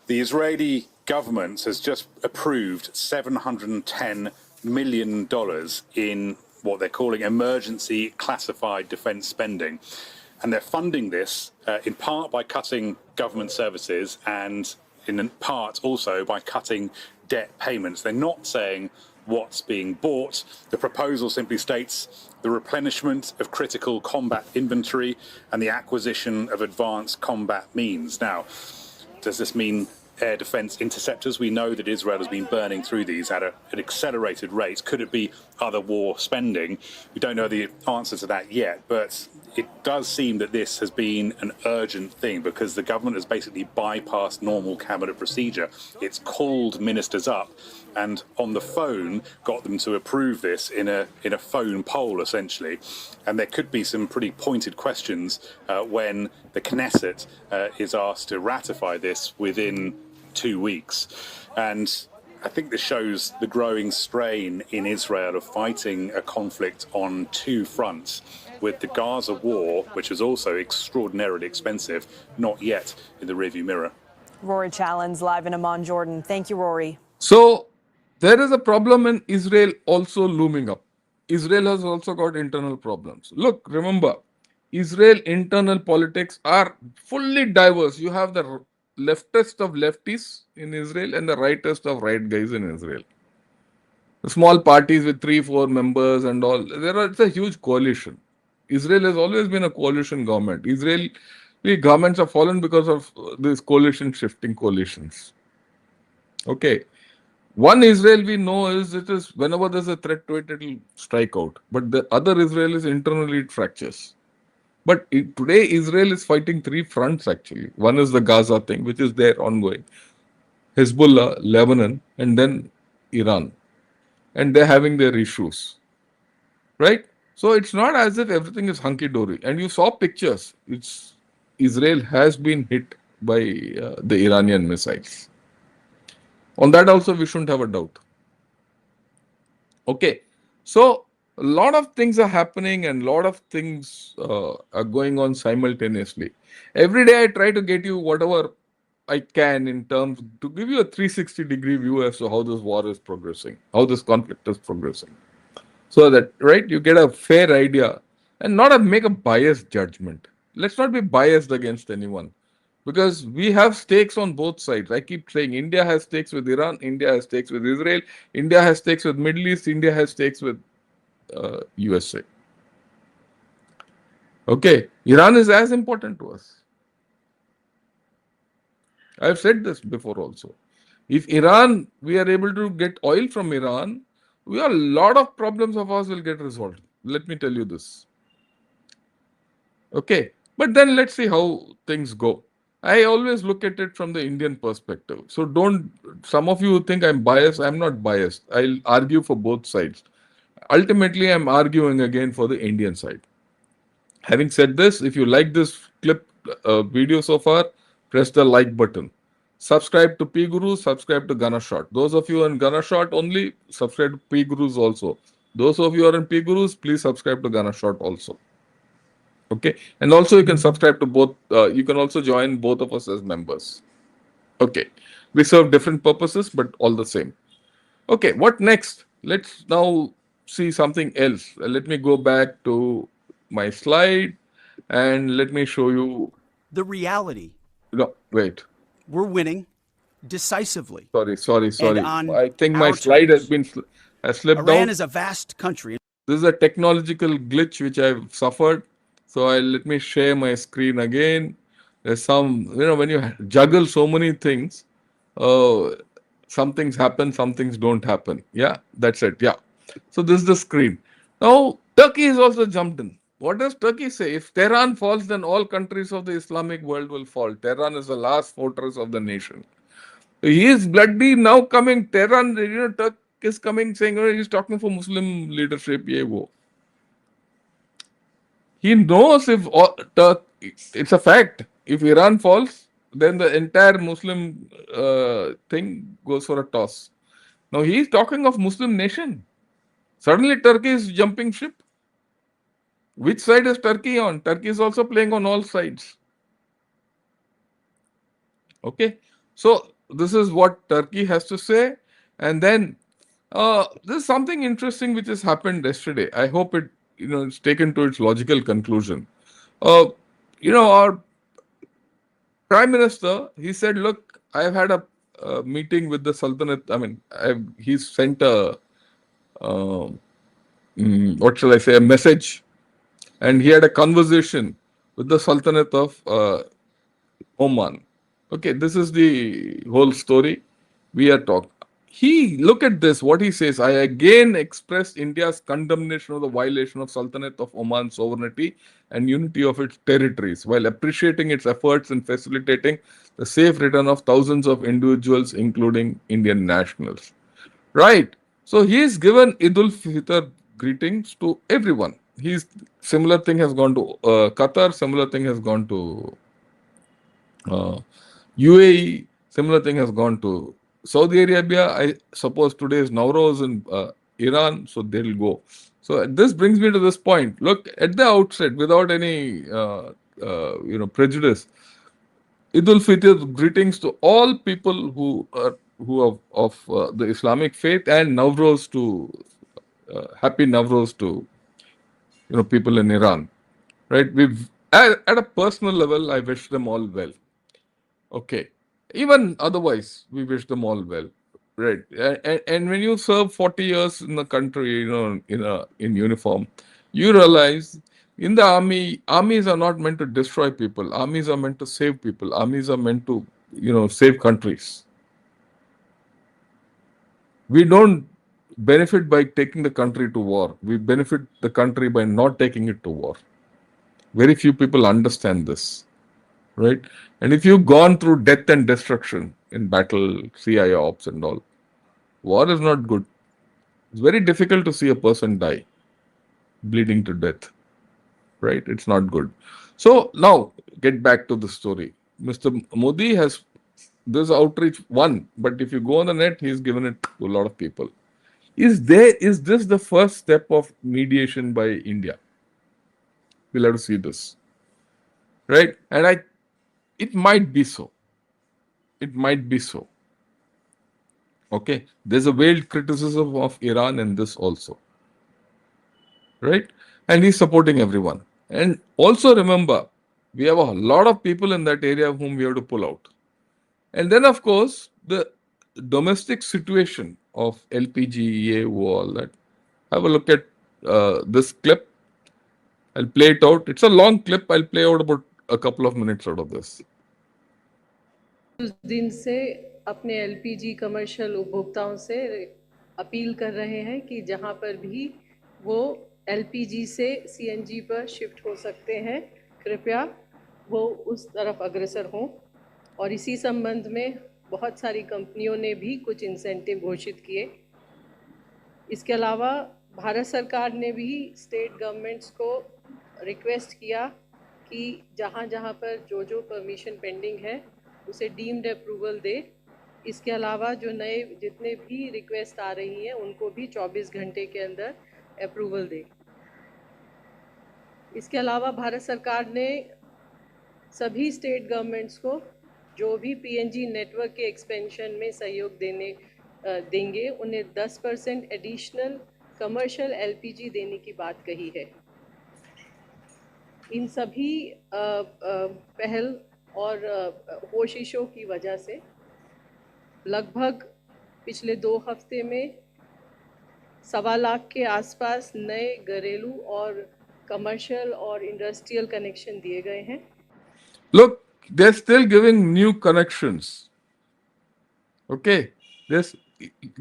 The Israeli government has just approved $710 million in what they're calling emergency classified defense spending. And they're funding this in part by cutting government services and in part also by cutting debt payments. They're not saying what's being bought. The proposal simply states the replenishment of critical combat inventory and the acquisition of advanced combat means. Now, does this mean air defense interceptors? We know that Israel has been burning through these at an accelerated rate. Could it be other war spending? We don't know the answer to that yet, but it does seem that this has been an urgent thing because the government has basically bypassed normal cabinet procedure. It's called ministers up and on the phone got them to approve this in a phone poll, essentially. And there could be some pretty pointed questions when the Knesset is asked to ratify this within 2 weeks. And I think this shows the growing strain in Israel of fighting a conflict on two fronts, with the Gaza war, which is also extraordinarily expensive, not yet in the rearview mirror. Rory Challens live in Amman, Jordan. Thank you, Rory. So there is a problem in Israel also looming up. Israel has also got internal problems. Look, remember, Israel internal politics are fully diverse. You have the leftist of lefties in Israel and the rightist of right guys in Israel. The small parties with 3-4 members and all. It's a huge coalition. Israel has always been a coalition government. Israeli governments have fallen because of these coalition shifting coalitions. Okay. One Israel we know is whenever there's a threat to it, it will strike out. But the other Israel is internally it fractures. But today Israel is fighting 3 fronts actually. One is the Gaza thing, which is there ongoing. Hezbollah, Lebanon, and then Iran. And they're having their issues. Right? So it's not as if everything is hunky-dory. And you saw pictures. Israel has been hit by the Iranian missiles. On that also we shouldn't have a doubt. Okay. So a lot of things are happening and a lot of things are going on simultaneously. Every day I try to get you whatever I can in terms to give you a 360-degree view as to how this war is progressing, how this conflict is progressing. So that, right, you get a fair idea and not make a biased judgment. Let's not be biased against anyone because we have stakes on both sides. I keep saying India has stakes with Iran, India has stakes with Israel, India has stakes with Middle East, India has stakes with USA. Okay, Iran is as important to us. I've said this before also. If Iran, we are able to get oil from Iran, a lot of problems of ours will get resolved. Let me tell you this. Okay, but then let's see how things go. I always look at it from the Indian perspective. So some of you think I'm biased. I'm not biased. I'll argue for both sides. Ultimately, I'm arguing again for the Indian side. Having said this, if you like this video so far, press the like button. Subscribe to P Gurus, subscribe to Gunner Shot. Those of you on Gunner Shot only, subscribe to P Gurus also. Those of you who are in P Gurus, please subscribe to Gunner Shot also. Okay. And also you can subscribe to both. You can also join both of us as members. Okay. We serve different purposes, but all the same. Okay. What next? Let's now see something else. Let me go back to my slide and let me show you. The reality. No, wait. We're winning decisively. Sorry. And I think my slide has slipped Iran out. is a vast country. This is a technological glitch which I've suffered. So let me share my screen again. There's some, when you juggle so many things, uh, some things happen, some things don't happen. Yeah, that's it. Yeah. So this is the screen. Now, Turkey has also jumped in. What does Turkey say? If Tehran falls, then all countries of the Islamic world will fall. Tehran is the last fortress of the nation. He is bloody now coming. Tehran, Turkey is coming saying, he's talking for Muslim leadership. Ye wo. He knows if it's a fact. If Iran falls, then the entire Muslim thing goes for a toss. Now he is talking of Muslim nation. Suddenly Turkey is jumping ship. Which side is Turkey on? Turkey is also playing on all sides. Okay. So this is what Turkey has to say. And then this is something interesting which has happened yesterday. I hope it's taken to its logical conclusion. Our Prime Minister, he said, look, I've had a meeting with the Sultanate. I mean, he's sent what shall I say, a message. And he had a conversation with the Sultanate of Oman. Okay, this is the whole story. We are talking. Look at this, what he says. I again express India's condemnation of the violation of Sultanate of Oman's sovereignty and unity of its territories, while appreciating its efforts in facilitating the safe return of thousands of individuals, including Indian nationals. Right. So he's given Eid ul-Fitr greetings to everyone. Similar thing has gone to Qatar, similar thing has gone to UAE, similar thing has gone to Saudi Arabia. I suppose today is Nowruz in Iran, so they'll go. So this brings me to this point. Look, at the outset, without any prejudice, Eid ul-Fitr greetings to all people who are of the Islamic faith, and Nowruz to happy Nowruz to people in Iran. Right? We've at a personal level, I wish them all well. Okay. Even otherwise, we wish them all well. Right. And when you serve 40 years in the country, in uniform, you realize in the army, armies are not meant to destroy people. Armies are meant to save people. Armies are meant to, save countries. We don't benefit by taking the country to war. We benefit the country by not taking it to war. Very few people understand this. Right? And if you've gone through death and destruction in battle, CI ops and all, war is not good. It's very difficult to see a person die, bleeding to death. Right? It's not good. So now, get back to the story. Mr. Modi has this outreach one, but if you go on the net, he's given it to a lot of people. Is this the first step of mediation by India? We'll have to see this. Right? And it might be so. It might be so. Okay, there's a veiled criticism of Iran in this also. Right? And he's supporting everyone. And also remember, we have a lot of people in that area whom we have to pull out. And then, of course, the domestic situation of LPG, all that. Have a look at this clip. I'll play it out. It's a long clip. I'll play out about a couple of minutes out of this. उस दिन से अपने LPG commercial उपभोक्ताओं से appeal कर रहे हैं कि जहां पर भी वो एलपीजी से सीएनजी पर शिफ्ट हो सकते हैं, कृपया वो उस तरफ अग्रसर हों। और इसी संबंध में बहुत सारी कंपनियों ने भी कुछ इंसेंटिव घोषित किए। इसके अलावा भारत सरकार ने भी स्टेट गवर्नमेंट्स को रिक्वेस्ट किया कि जहां जहां पर जो परमिशन पेंडिंग है उसे डीम्ड अप्रूवल दे। इसके अलावा जो नए जितने भी रिक्वेस्ट आ रही हैं उनको भी 24 घंटे के अंदर अप्रूवल दे। इसके अलावा भारत सरकार ने सभी स्टेट गवर्नमेंट्स को जो भी पीएनजी नेटवर्क के एक्सपेंशन में सहयोग देंगे उन्हें 10% एडिशनल कमर्शियल एलपीजी देने की बात कही है। इन सभी पहल और कोशिशों की वजह से लगभग पिछले 2 हफ्ते में 1.25 लाख के आसपास नए घरेलू और कमर्शियल और इंडस्ट्रियल कनेक्शन दिए गए हैं? Look, they're still giving new connections. Okay, this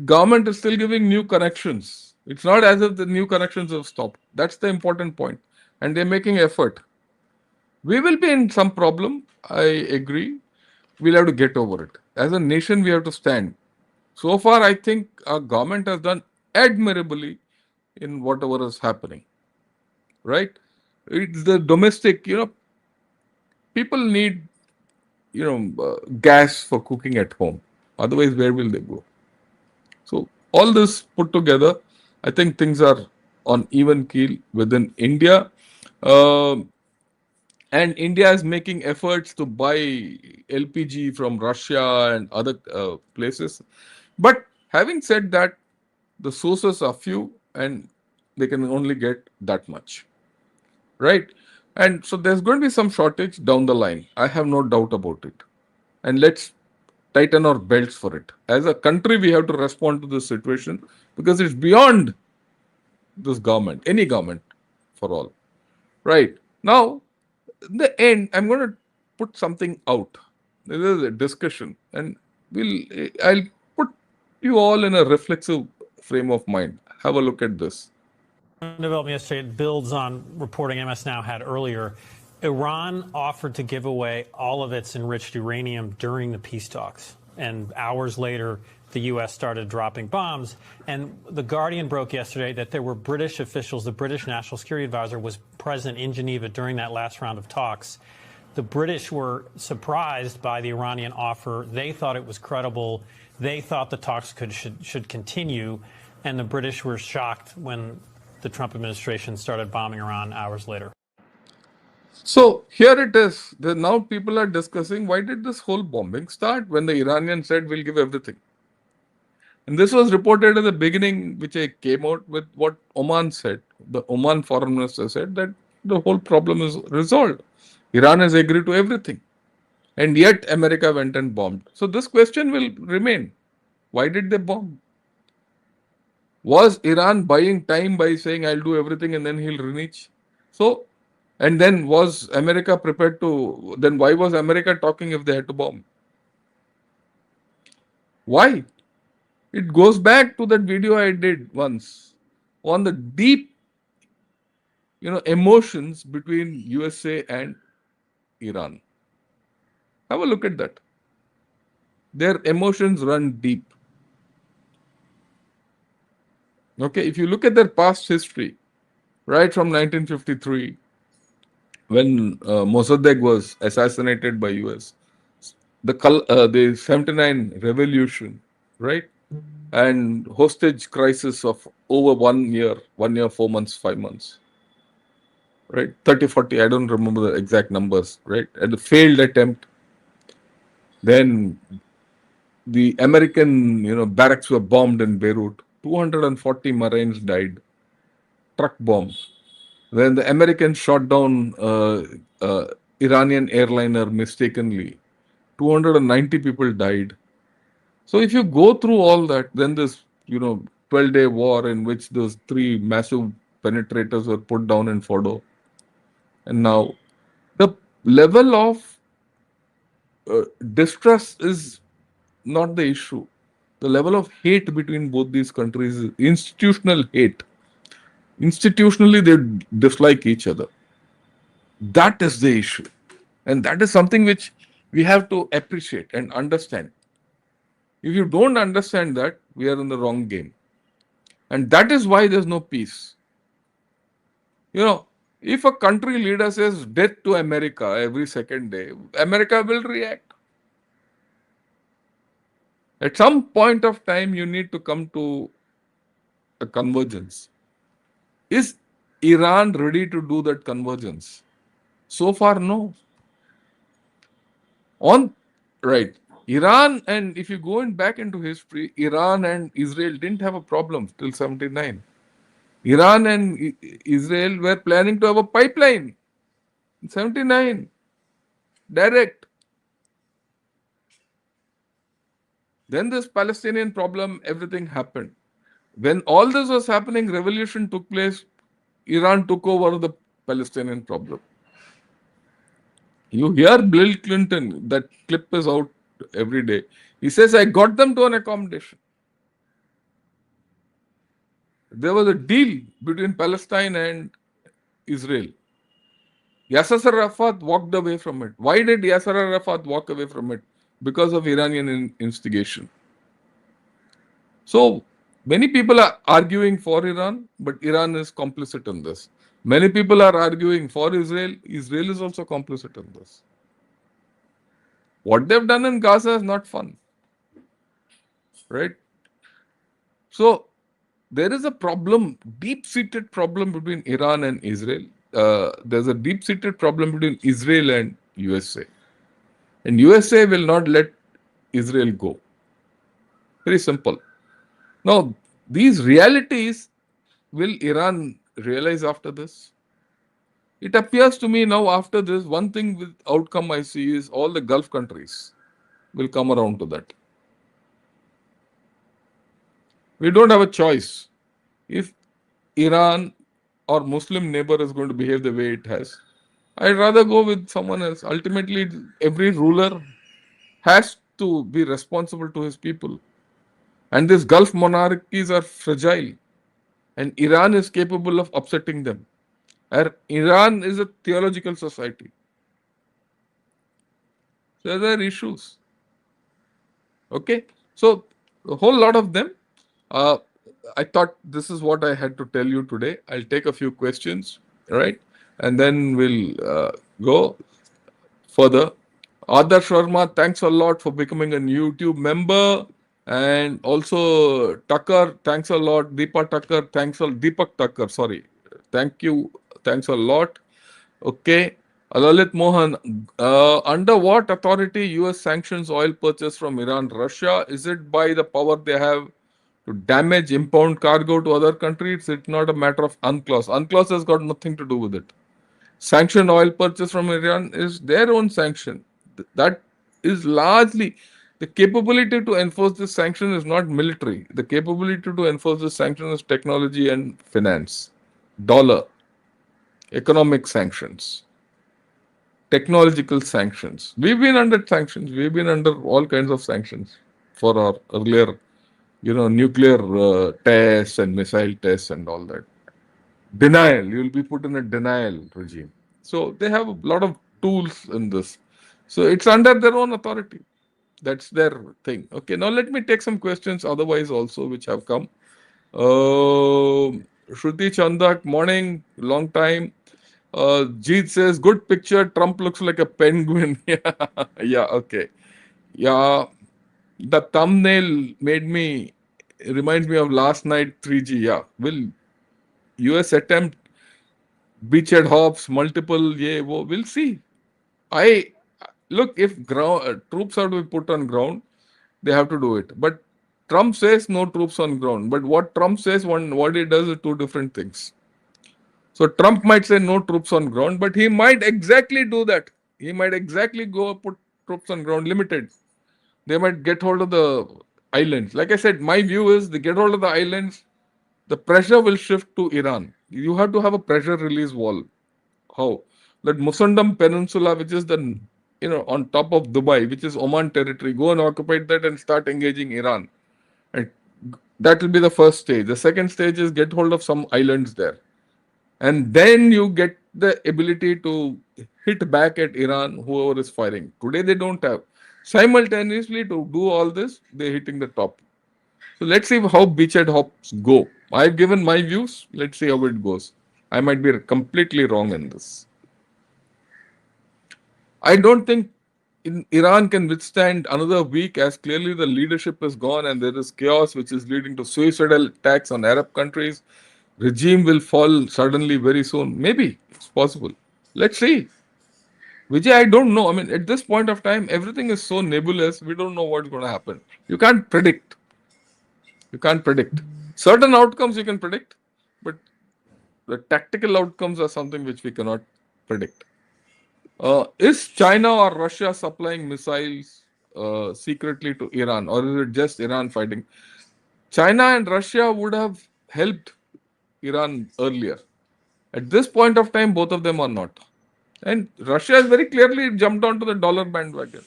government is still giving new connections. It's not as if the new connections have stopped. That's the important point, and they're making effort. We will be in some problem. I agree. We'll have to get over it. As a nation, we have to stand. So far, I think our government has done admirably in whatever is happening. Right? It's the domestic. People need gas for cooking at home. Otherwise, where will they go? So all this put together, I think things are on even keel within India. And India is making efforts to buy LPG from Russia and other places. But having said that, the sources are few and they can only get that much. Right? And so there's going to be some shortage down the line. I have no doubt about it. And let's tighten our belts for it. As a country, we have to respond to this situation because it's beyond this government, any government for all. Right. Now, in the end, I'm going to put something out. This is a discussion, and I'll put you all in a reflexive frame of mind. Have a look at this. Development yesterday, it builds on reporting MS Now had earlier. Iran offered to give away all of its enriched uranium during the peace talks. And hours later, the U.S. started dropping bombs. And The Guardian broke yesterday that there were British officials, the British National Security Advisor was present in Geneva during that last round of talks. The British were surprised by the Iranian offer. They thought it was credible. They thought the talks should continue. And the British were shocked when the Trump administration started bombing Iran hours later. So here it is. Now people are discussing why did this whole bombing start when the Iranians said we'll give everything. And this was reported at the beginning, which I came out with what Oman said. The Oman foreign minister said that the whole problem is resolved. Iran has agreed to everything. And yet America went and bombed. So this question will remain. Why did they bomb? Was Iran buying time by saying, I'll do everything and then he'll renege? So, and then was America prepared to, then why was America talking if they had to bomb? Why? It goes back to that video I did once on the deep, emotions between USA and Iran. Have a look at that. Their emotions run deep. Okay, if you look at their past history, right from 1953, when Mossadegh was assassinated by US, the 79 revolution, right, and hostage crisis of over 1 year, 4 months, 5 months, right, 30, 40, I don't remember the exact numbers, right, and the failed attempt. Then the American, barracks were bombed in Beirut. 240 Marines died. Truck bomb. When the Americans shot down Iranian airliner mistakenly, 290 people died. So if you go through all that, then this 12-day war in which those 3 massive penetrators were put down in Fordo, and now the level of distress is not the issue. The level of hate between both these countries is institutional hate. Institutionally, they dislike each other. That is the issue. And that is something which we have to appreciate and understand. If you don't understand that, we are in the wrong game. And that is why there's no peace. If a country leader says death to America every second day, America will react. At some point of time, you need to come to a convergence. Is Iran ready to do that convergence? So far, no. Right. Iran, and if you go back into history, Iran and Israel didn't have a problem till 79. Iran and Israel were planning to have a pipeline in 79. Direct. Then this Palestinian problem, everything happened. When all this was happening, revolution took place, Iran took over the Palestinian problem. You hear Bill Clinton, that clip is out every day. He says, I got them to an accommodation. There was a deal between Palestine and Israel. Yasser Arafat walked away from it. Why did Yasser Arafat walk away from it? Because of Iranian instigation. So, many people are arguing for Iran, but Iran is complicit in this. Many people are arguing for Israel. Israel is also complicit in this. What they've done in Gaza is not fun. Right? So, there is a problem, deep-seated problem between Iran and Israel. There's a deep-seated problem between Israel and USA. And USA will not let Israel go. Very simple. Now, these realities, will Iran realize after this? It appears to me now after this, one thing with outcome I see is all the Gulf countries will come around to that. We don't have a choice. If Iran or Muslim neighbor is going to behave the way it has, I'd rather go with someone else. Ultimately, every ruler has to be responsible to his people. And these Gulf monarchies are fragile. And Iran is capable of upsetting them. Iran is a theological society. So there are issues. Okay? So, a whole lot of them. I thought this is what I had to tell you today. I'll take a few questions, right? And then we'll go further. Adar Sharma, thanks a lot for becoming a YouTube member. And also Tucker, thanks a lot. Deepak Tucker, sorry. Thank you. Thanks a lot. Okay. Lalit Mohan, under what authority US sanctions oil purchase from Iran, Russia? Is it by the power they have to damage impound cargo to other countries? It's not a matter of UNCLOS. UNCLOS has got nothing to do with it. Sanction oil purchase from Iran is their own sanction. That is largely the capability to enforce this sanction is not military. The capability to enforce this sanction is technology and finance, dollar, economic sanctions, technological sanctions. We've been under sanctions. We've been under all kinds of sanctions for our earlier, nuclear tests and missile tests and all that. Denial. You'll be put in a denial regime. So they have a lot of tools in this. So it's under their own authority. That's their thing. Okay, now let me take some questions otherwise also which have come. Shruti Chandak, morning, long time. Jeet says, good picture. Trump looks like a penguin. Yeah, okay. Yeah, the thumbnail reminds me of last night 3G. Yeah, will US attempt beachhead hops, multiple, we'll see. Look, if troops have to be put on ground, they have to do it. But Trump says no troops on ground. But what Trump says, what he does is two different things. So Trump might say no troops on ground, but he might exactly do that. He might exactly go put troops on ground, limited. They might get hold of the islands. Like I said, my view is they get hold of the islands, the pressure will shift to Iran. You have to have a pressure release wall. How? That Musandam Peninsula, which is on top of Dubai, which is Oman territory, go and occupy that and start engaging Iran. And that will be the first stage. The second stage is get hold of some islands there. And then you get the ability to hit back at Iran, whoever is firing. Today they don't have. Simultaneously to do all this, they're hitting the top. So let's see how beachhead hops go. I've given my views. Let's see how it goes. I might be completely wrong in this. I don't think Iran can withstand another week, as clearly the leadership is gone and there is chaos which is leading to suicidal attacks on Arab countries. Regime will fall suddenly very soon. Maybe it's possible. Let's see. Vijay, I don't know. I mean, at this point of time, everything is so nebulous. We don't know what's going to happen. You can't predict. Certain outcomes you can predict, but the tactical outcomes are something which we cannot predict. Is China or Russia supplying missiles secretly to Iran, or is it just Iran fighting? China and Russia would have helped Iran earlier. At this point of time, both of them are not. And Russia has very clearly jumped onto the dollar bandwagon.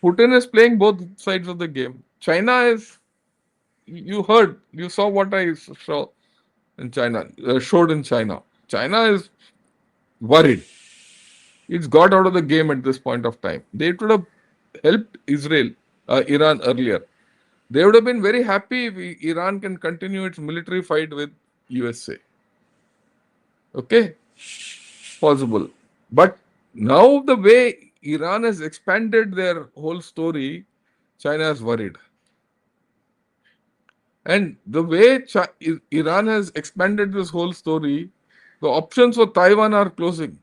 Putin is playing both sides of the game. China is, you saw what I saw in China, showed in China. China is worried. It's got out of the game at this point of time. They would have helped Iran earlier. They would have been very happy if Iran can continue its military fight with USA. Okay, possible. But now the way Iran has expanded their whole story, China is worried. And the way Iran has expanded this whole story, the options for Taiwan are closing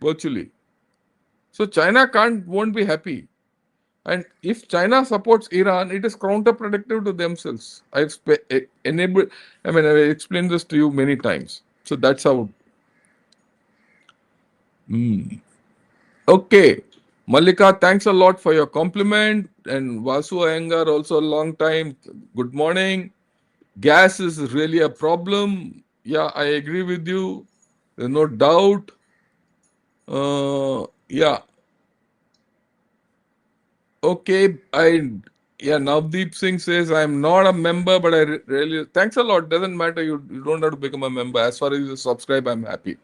virtually. So China won't be happy. And if China supports Iran, it is counterproductive to themselves. I've explained this to you many times. So that's how. Okay. Malika, thanks a lot for your compliment. And Vasu Iyengar, also a long time. Good morning. Gas is really a problem. Yeah, I agree with you. There's no doubt. Yeah. Okay. Navdeep Singh says, I'm not a member, but I really, thanks a lot. Doesn't matter. You don't have to become a member. As far as you subscribe, I'm happy.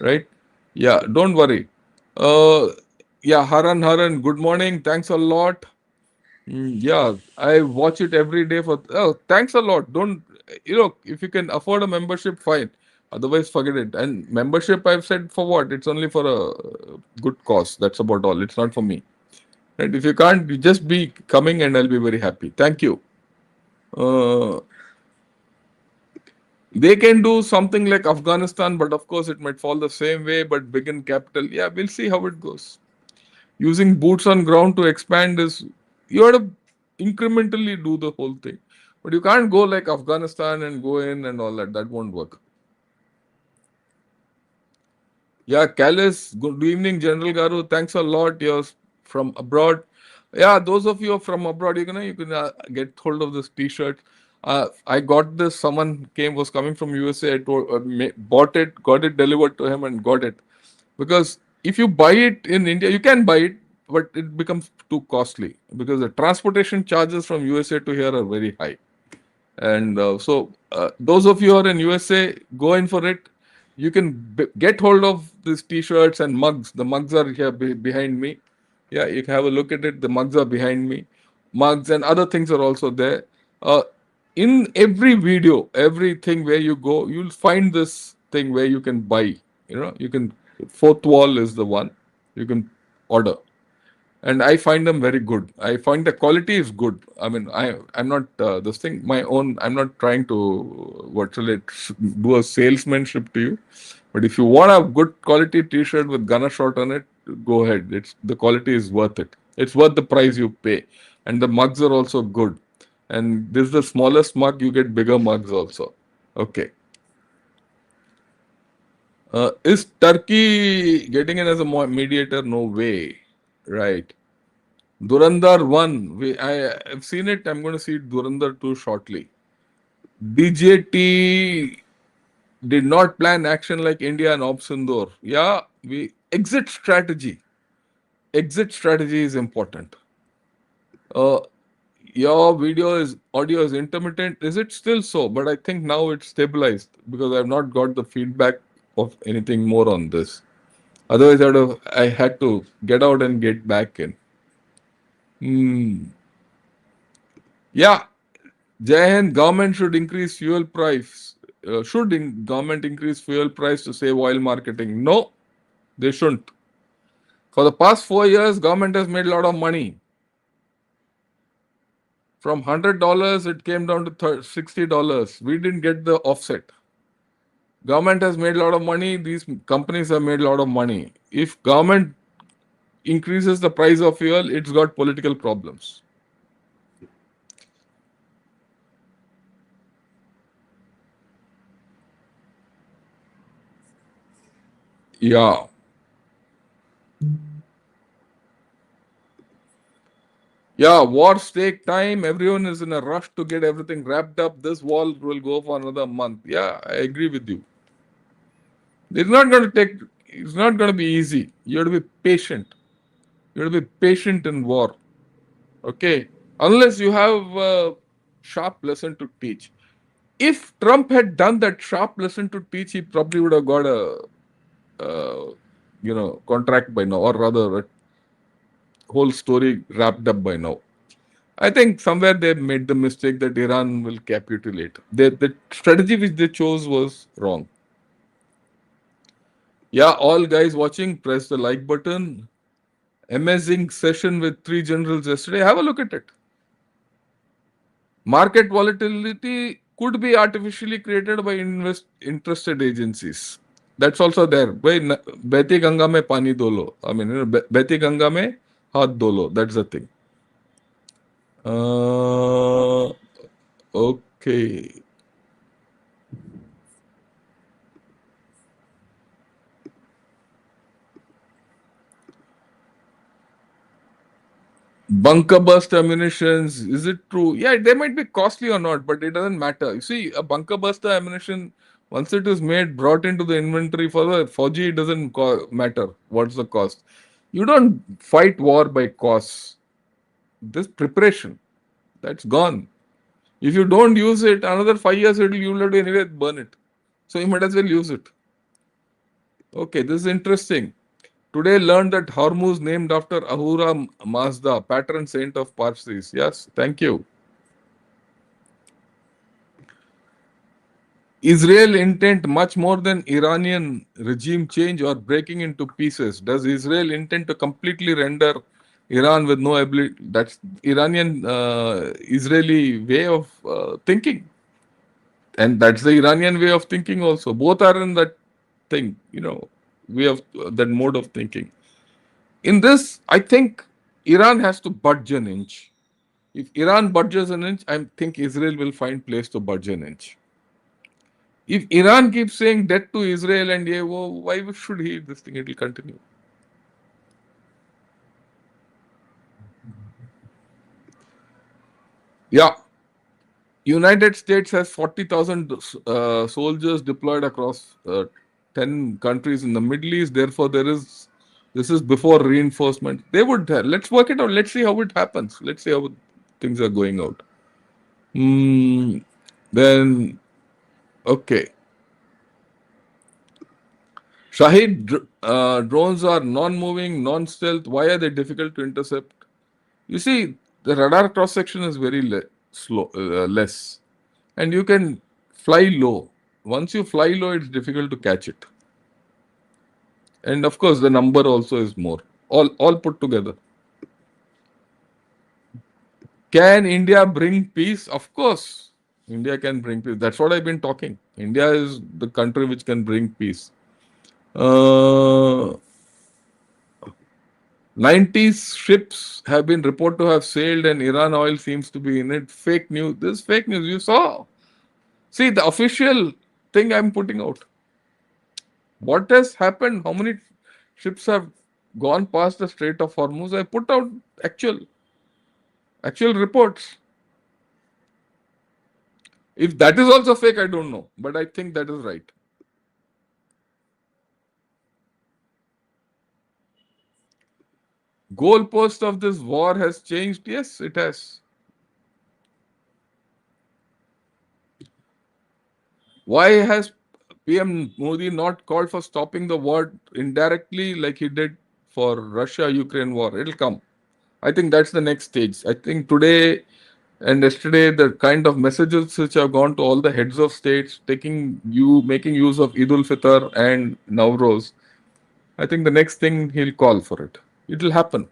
Right? Yeah, don't worry. Uh, Haran, good morning. Thanks a lot. Yeah, I watch it every day for. Oh, thanks a lot. Don't, if you can afford a membership, fine. Otherwise, forget it. And membership, I've said for what? It's only for a good cause. That's about all. It's not for me. Right? If you can't, you just be coming and I'll be very happy. Thank you. Uh, they can do something like Afghanistan, but of course, it might fall the same way, but big in capital. Yeah, we'll see how it goes. Using boots on ground to expand is, you have to incrementally do the whole thing. But you can't go like Afghanistan and go in and all that. That won't work. Yeah, Callis, good evening, General Garu. Thanks a lot. You're from abroad. Yeah, those of you from abroad, you can get hold of this T-shirt. I got this. Someone was coming from USA. I bought it, got it delivered to him, and got it. Because if you buy it in India, you can buy it, but it becomes too costly because the transportation charges from USA to here are very high. And those of you who are in USA, go in for it. You can get hold of these T-shirts and mugs. The mugs are here behind me. Yeah, you can have a look at it. The mugs are behind me. Mugs and other things are also there. In every video, everything where you go, you'll find this thing where you can buy. You can. Fourth wall is the one you can order. And I find them very good. I find the quality is good. I mean, I'm not this thing my own. I'm not trying to do a salesmanship to you, but if you want a good quality T-shirt with gunner shot on it, go ahead. The quality is worth it. It's worth the price you pay, and the mugs are also good. And this is the smallest mug. You get bigger mugs also. Okay. Is Turkey getting in as a mediator? No way. Right. Durandar 1, I've seen it. I'm going to see Durandar 2 shortly. DJT did not plan action like India and Obsindor. Yeah, exit strategy. Exit strategy is important. Your audio is intermittent. Is it still so? But I think now it's stabilized because I've not got the feedback of anything more on this. Otherwise, I had to get out and get back in. Yeah, Jai Hind, government should increase fuel price. Government increase fuel price to save oil marketing? No, they shouldn't. For the past 4 years, government has made a lot of money. From $100, it came down to $60. We didn't get the offset. Government has made a lot of money. These companies have made a lot of money. If government increases the price of fuel, it's got political problems. Yeah. Yeah, wars take time. Everyone is in a rush to get everything wrapped up. This war will go for another month. Yeah, I agree with you. It's not going to take, it's not going to be easy. You have to be patient. You have to be patient in war. Okay. Unless you have a sharp lesson to teach. If Trump had done that sharp lesson to teach, he probably would have got a, contract by now, or rather, a whole story wrapped up by now. I think somewhere they made the mistake that Iran will capitulate. The strategy which they chose was wrong. Yeah, all guys watching, press the like button. Amazing session with three generals yesterday. Have a look at it. Market volatility could be artificially created by interested agencies. That's also there. Beti Ganga mein pani dolo. I mean, Beti Ganga mein haath dolo. That's the thing. Okay. Bunker burst ammunitions, is it true? Yeah, they might be costly or not, but it doesn't matter. You see, a bunker buster ammunition, once it is made, brought into the inventory for the Fauji, it doesn't matter what's the cost. You don't fight war by costs. This preparation, that's gone. If you don't use it, another 5 years, you'll have to anyway burn it. So you might as well use it. Okay, this is interesting. Today learned that Hormuz named after Ahura Mazda, patron saint of Parsis. Yes, thank you. Israel intent much more than Iranian regime change or breaking into pieces. Does Israel intend to completely render Iran with no ability? That's Iranian Israeli way of thinking, and that's the Iranian way of thinking also. Both are in that thing, way of that mode of thinking. In this, I think Iran has to budge an inch. If Iran budges an inch, I think Israel will find place to budge an inch. If Iran keeps saying debt to Israel and yeah, well, why should he? This thing, it will continue. Yeah. United States has 40,000 soldiers deployed across 10 countries in the Middle East. Therefore, this is before reinforcement. They would, let's work it out. Let's see how it happens. Let's see how things are going out. Then, okay. Shahid drones are non-moving, non-stealth. Why are they difficult to intercept? You see, the radar cross section is very less, and you can fly low. Once you fly low, it's difficult to catch it. And of course, the number also is more. All put together. Can India bring peace? Of course, India can bring peace. That's what I've been talking. India is the country which can bring peace. 90s ships have been reported to have sailed and Iran oil seems to be in it. Fake news. This is fake news. You saw. See, the official thing I'm putting out. What has happened? How many ships have gone past the Strait of Hormuz? I put out actual reports. If that is also fake, I don't know. But I think that is right. Goalpost of this war has changed. Yes, it has. Why has PM Modi not called for stopping the war indirectly like he did for Russia-Ukraine war? It'll come. I think that's the next stage. I think today and yesterday, the kind of messages which have gone to all the heads of states, making use of Eid al-Fitr and Nowruz, I think the next thing he'll call for it. It'll happen.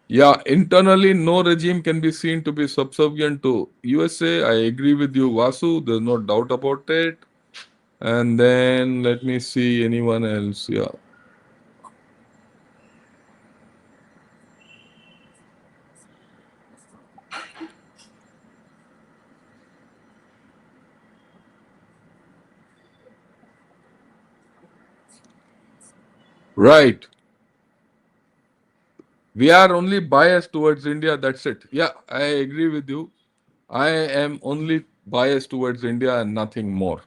Yeah, internally, no regime can be seen to be subservient to USA. I agree with you, Vasu. There's no doubt about it. And then let me see anyone else. Yeah. Right. We are only biased towards India, that's it. Yeah, I agree with you. I am only biased towards India and nothing more.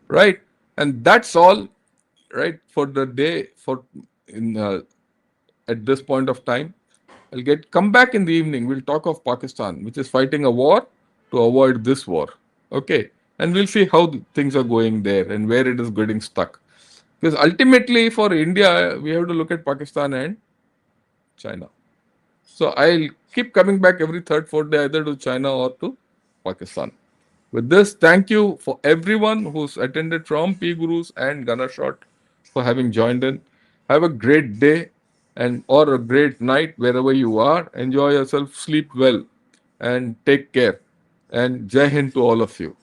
Right? And that's all, right, for the day, for in at this point of time. I'll come back in the evening. We'll talk of Pakistan, which is fighting a war to avoid this war. Okay. And we'll see how things are going there and where it is getting stuck. Because ultimately for India, we have to look at Pakistan and China. So I'll keep coming back every third, fourth day, either to China or to Pakistan. With this, thank you for everyone who's attended from P Gurus and Ganashot for having joined in. Have a great day and or a great night wherever you are. Enjoy yourself, sleep well, and take care. And Jai Hind to all of you.